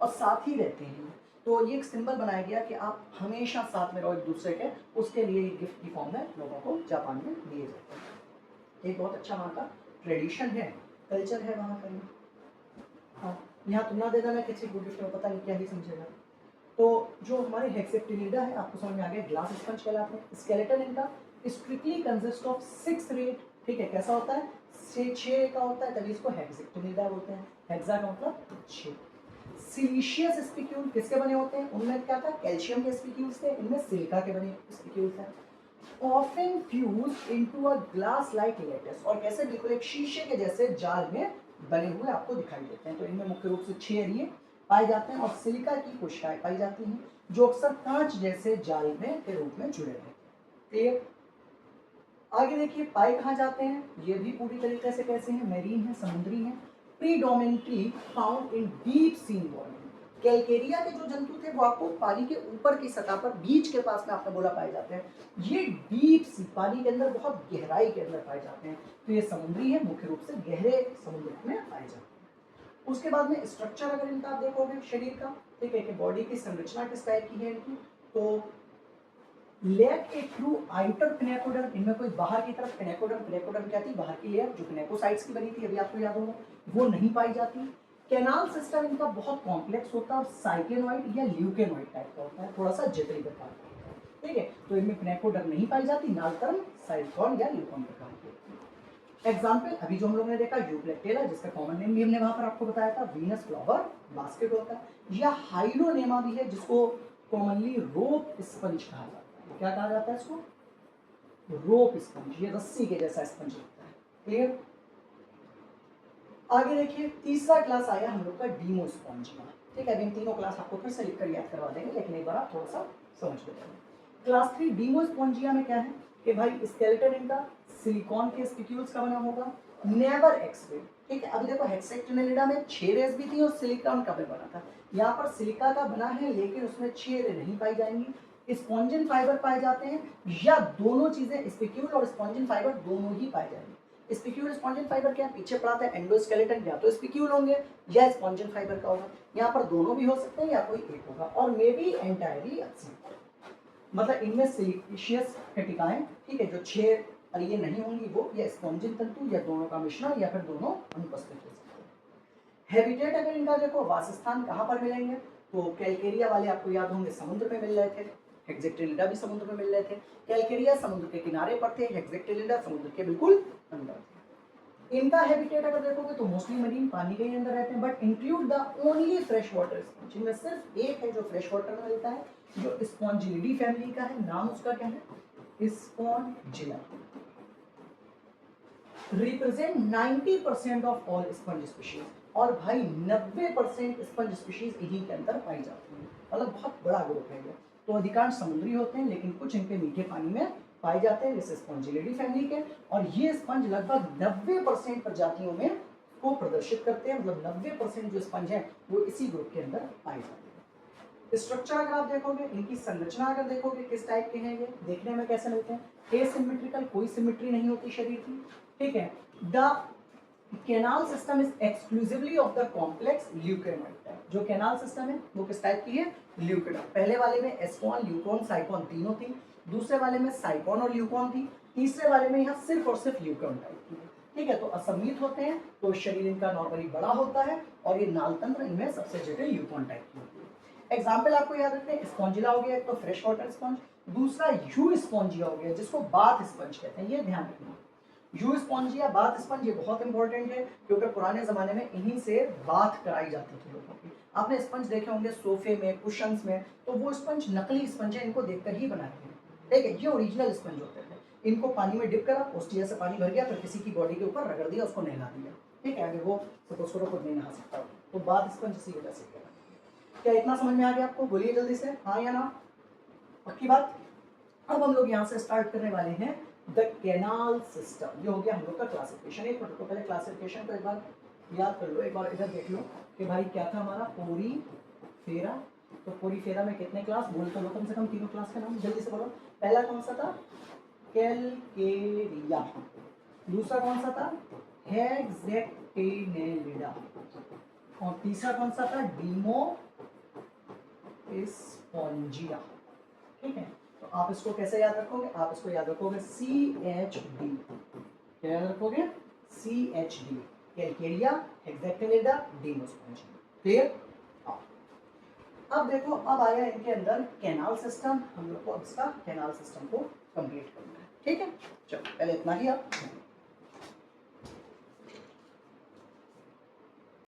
और साथ ही रहते हैं। तो ये एक सिंबल बनाया गया कि आप हमेशा साथ में रहो एक दूसरे के, उसके लिए गिफ्ट की फॉर्म में लोगों को जापान में दिए जाते हैं। एक बहुत अच्छा वहाँ का ट्रेडिशन है, कल्चर है वहाँ का। हाँ, यहाँ तुम ना दे देना किसी को गिफ्ट में, पता नहीं क्या ही समझेगा। तो जो हमारे हेक्सेप्टिनिडा है, आपको समझ में आ गया, ग्लास स्पंज कहलाते हैं। स्केलेटन इनका स्ट्रिक्टली कंसिस्ट ऑफ 6 रेड, ठीक है। कैसा होता है? 6 का होता है, तभी इसको हेक्सेप्टिनिडा बोलते हैं। हेक्सा का मतलब 6। सिलिशियस स्पिक्यूल किसके बने होते हैं? उनमें क्या था? कैल्शियम के स्पिक्यूल्स थे, इनमें सिलिका के बने स्पिक्यूल्स हैं। Often fuse into a glass like lattice, और कैसे? बिल्कुल एक शीशे के जैसे जाल में बने हुए आपको दिखाई देते हैं। तो इनमें मुख्य रूप से 6 एरिए पाए जाते हैं और सिलिका की कोशिकाएं पाई जाती हैं, जो अक्सर कांच जैसे जाल में के रूप में जुड़े रहते हैं। क्लियर? आगे देखिए, पाए कहाँ जाते हैं? ये भी पूरी तरीके से कैसे हैं? मेरीन है, समुद्री है। Predominantly found in deep sea volume. Calcarea के जो जंतु थे वो आपको पानी के ऊपर की सतह पर, बीच के पास में आपने बोला पाए जाते हैं। ये डीप सी, पानी के अंदर बहुत गहराई के अंदर पाए जाते हैं। तो ये समुद्री है, मुख्य रूप से गहरे समुद्र में पाए जाते हैं। उसके बाद में स्ट्रक्चर अगर इनका आप देखोगे शरीर का, ठीक है, कि बॉडी की संरचना किस टाइप की है इनकी, तो layer A through outer pinacoderm, इनमें कोई बाहर की तरफ पिनेकोडर्म, पिनेकोडर्म क्या थी? बाहर की लेयर जो पिनेकोसाइट्स की बनी थी, अभी आपको याद होगा, वो नहीं पाई जाती। कैनाल सिस्टम इनका बहुत कॉम्प्लेक्स होता है और साइक्लोनॉइड या ल्यूकेनॉइड टाइप का होता है, थोड़ा सा जटिल प्रकार का होता है, ठीक है। तो इनमें पिनेकोडर्म नहीं पाई जाती, नालतर्म, साइक्लोन या ल्यूकॉन प्रकार की होती है। एग्जाम्पल अभी जो हम लोगों ने देखा, यूप्लेक्टेला, जिसका कॉमन नेम भी हमने वहां पर आपको बताया था, वीनस फ्लावर बास्केट होता है, या हाइलोनेमा भी है, जिसको कॉमनली रोप स्पंज कहा जाता है। क्या कहा जाता है इसको? रोप स्पंज। ये रस्सी के जैसा स्पंज होता है। क्लियर? आगे देखिए, तीसरा क्लास आया हम लोग का डीमोस्पोंजिया, ठीक है। अभी इन तीनों क्लास आपको फिर से लिखकर याद करवा देंगे, लेकिन एक बार आप थोड़ा सा समझ लेते हैं। क्लास 3 डीमोस्पोंजिया में क्या है कि भाई स्केलेटन इनका सिलिकॉन के स्पिक्यूल्स का बना होगा, नेवर एक्सरे, ठीक है। अभी देखो हेक्सेक्टिनिडा में 6 रेस भी थी और सिलिकॉन का भी बना था। यहाँ पर सिलिका का बना है, लेकिन उसमें 6 रे नहीं पाई जाएंगी। स्पॉन्जिन फाइबर पाए जाते हैं, या दोनों चीजें, स्पिक्यूल और स्पॉन्जिन फाइबर दोनों ही पाए जाएंगे। स्पिक्यूल स्पॉन्जिन फाइबर क्या पीछे पढ़ाते हैं, एंडोस्केलेटन या तो स्पिक्यूल होंगे या स्पॉन्जिन फाइबर का होगा। यहाँ पर दोनों भी हो सकते हैं या कोई एक होगा, और मे बी एंटायरली एब्सेंट, मतलब इनमें सिलिशियस कटिकाएं, ठीक है, जो 6 ये नहीं होंगी वो, या स्पॉन्जिन तंतु, या दोनों का मिश्रण, या फिर दोनों अनुपस्थित हो सकते हैं। हैबिटेट अगर इनका देखो, वासस्थान कहाँ पर मिलेंगे, तो कैलकेरिया वाले आपको याद होंगे समुद्र में मिल रहे थे, हेक्सेक्टिनिडा भी समुद्र में मिल रहे थे। कैलकेरिया समुद्र के किनारे पर थे, हेक्सेक्टिनिडा समुद्र के बिल्कुल अंदर थे। इनका हैबिटेट अगर देखोगे तो मोस्टली मरीन, पानी के ही अंदर रहते हैं, but include the only fresh water sponge. इनमें सिर्फ एक है जो फ्रेश वाटर में मिलता है, जो स्पॉन्जिलिडी फैमिली का है। नाम उसका क्या है? Spongilla. Represent 90% of all sponge species, और भाई 90% स्पंज स्पीशीज इन्हीं के अंदर पाई जाती है, मतलब बहुत बड़ा ग्रुप है ये। तो अधिकांश समुद्री होते हैं, लेकिन कुछ इनके मीठे पानी में पाए जाते हैं, जैसे स्पॉन्जिलिडी फैमिली के। और ये स्पंज लगभग 90% प्रजातियों में को प्रदर्शित करते हैं, मतलब 90% जो स्पंज है वो इसी ग्रुप के अंदर पाए जाते हैं। स्ट्रक्चर अगर आप देखोगे, इनकी संरचना अगर देखोगे किस टाइप के हैं, ये देखने में कैसे मिलते हैं, एसिमेट्रिकल, कोई सिमेट्री नहीं होती शरीर की, ठीक है। The canal system is exclusively of the complex leuconoid type. जो कैनाल सिस्टम है वो किस टाइप की है, ल्यूकेनॉइड। पहले वाले में एस्कॉन, ल्यूकॉन, साइकॉन तीनों थी, दूसरे वाले में साइकॉन और ल्यूकॉन थी, तीसरे वाले में यहाँ सिर्फ और सिर्फ ल्यूकॉन टाइप की है, ठीक है। तो असममित होते हैं, तो शरीर इनका नॉर्मली बड़ा होता है और ये नाल तंत्र इनमें सबसे जटिल ल्यूकॉन टाइप की होती है। एग्जाम्पल आपको याद रखते हैं, स्पॉन्जिला हो गया एक तो फ्रेश वाटर स्पंज, दूसरा यू स्पॉन्जिया हो गया जिसको बाथ स्पंज कहते हैं, ये ध्यान रखना। यू स्पॉन्जिया, बाथ स्पंज, ये बहुत इंपॉर्टेंट है क्योंकि पुराने जमाने में इन्हीं से बाथ कराई जाती थी लोगों की। आपने स्पंज देखे होंगे सोफे में, कुशंस में, तो वो स्पंज नकली स्पंज है, इनको देखकर ही बनाए हैं, ठीक है। ये ओरिजिनल स्पंज होते थे, इनको पानी में डिप करा, ओस्टिया से पानी भर गया, फिर किसी की बॉडी के ऊपर रगड़ दिया, उसको नहला दिया, ठीक है। अगर वो सपोज करो खुद नहीं नहा सकता तो बाथ स्पंज इसी वजह से किया। क्या इतना समझ में आ गया आपको? बोलिए जल्दी से हाँ या ना, पक्की बात। अब हम लोग यहाँ से स्टार्ट करने वाले हैं द कैनाल सिस्टम। ये हो गया हम लोग का क्लासिफिकेशन। एक मिनट, तो पहले क्लासिफिकेशन को एक बार याद कर लो, एक बार इधर देख लो कि भाई क्या था हमारा, पोरीफेरा। तो पोरीफेरा में कितने क्लास बोल तो लो, कम से कम तीनों क्लास के नाम जल्दी से बोलो। पहला कौन सा था, कैलकेरिया। दूसरा कौन सा था, हेक्सेक्टिनेलिडा। और तीसरा कौन सा था, डिमोस्पोंजिया, ठीक है। तो आप इसको कैसे याद रखोगे, आप इसको याद रखोगे CHD। क्या याद रखोगे, CHD, कैलकेरिया, हेक्सेक्टिनेलिडा, डिमोस्पोंजिया। क्लियर? अब देखो, अब आया इनके अंदर कैनाल सिस्टम, हम लोग को अब इसका कैनाल सिस्टम को कंप्लीट करना है, ठीक है। चलो पहले इतना ही आप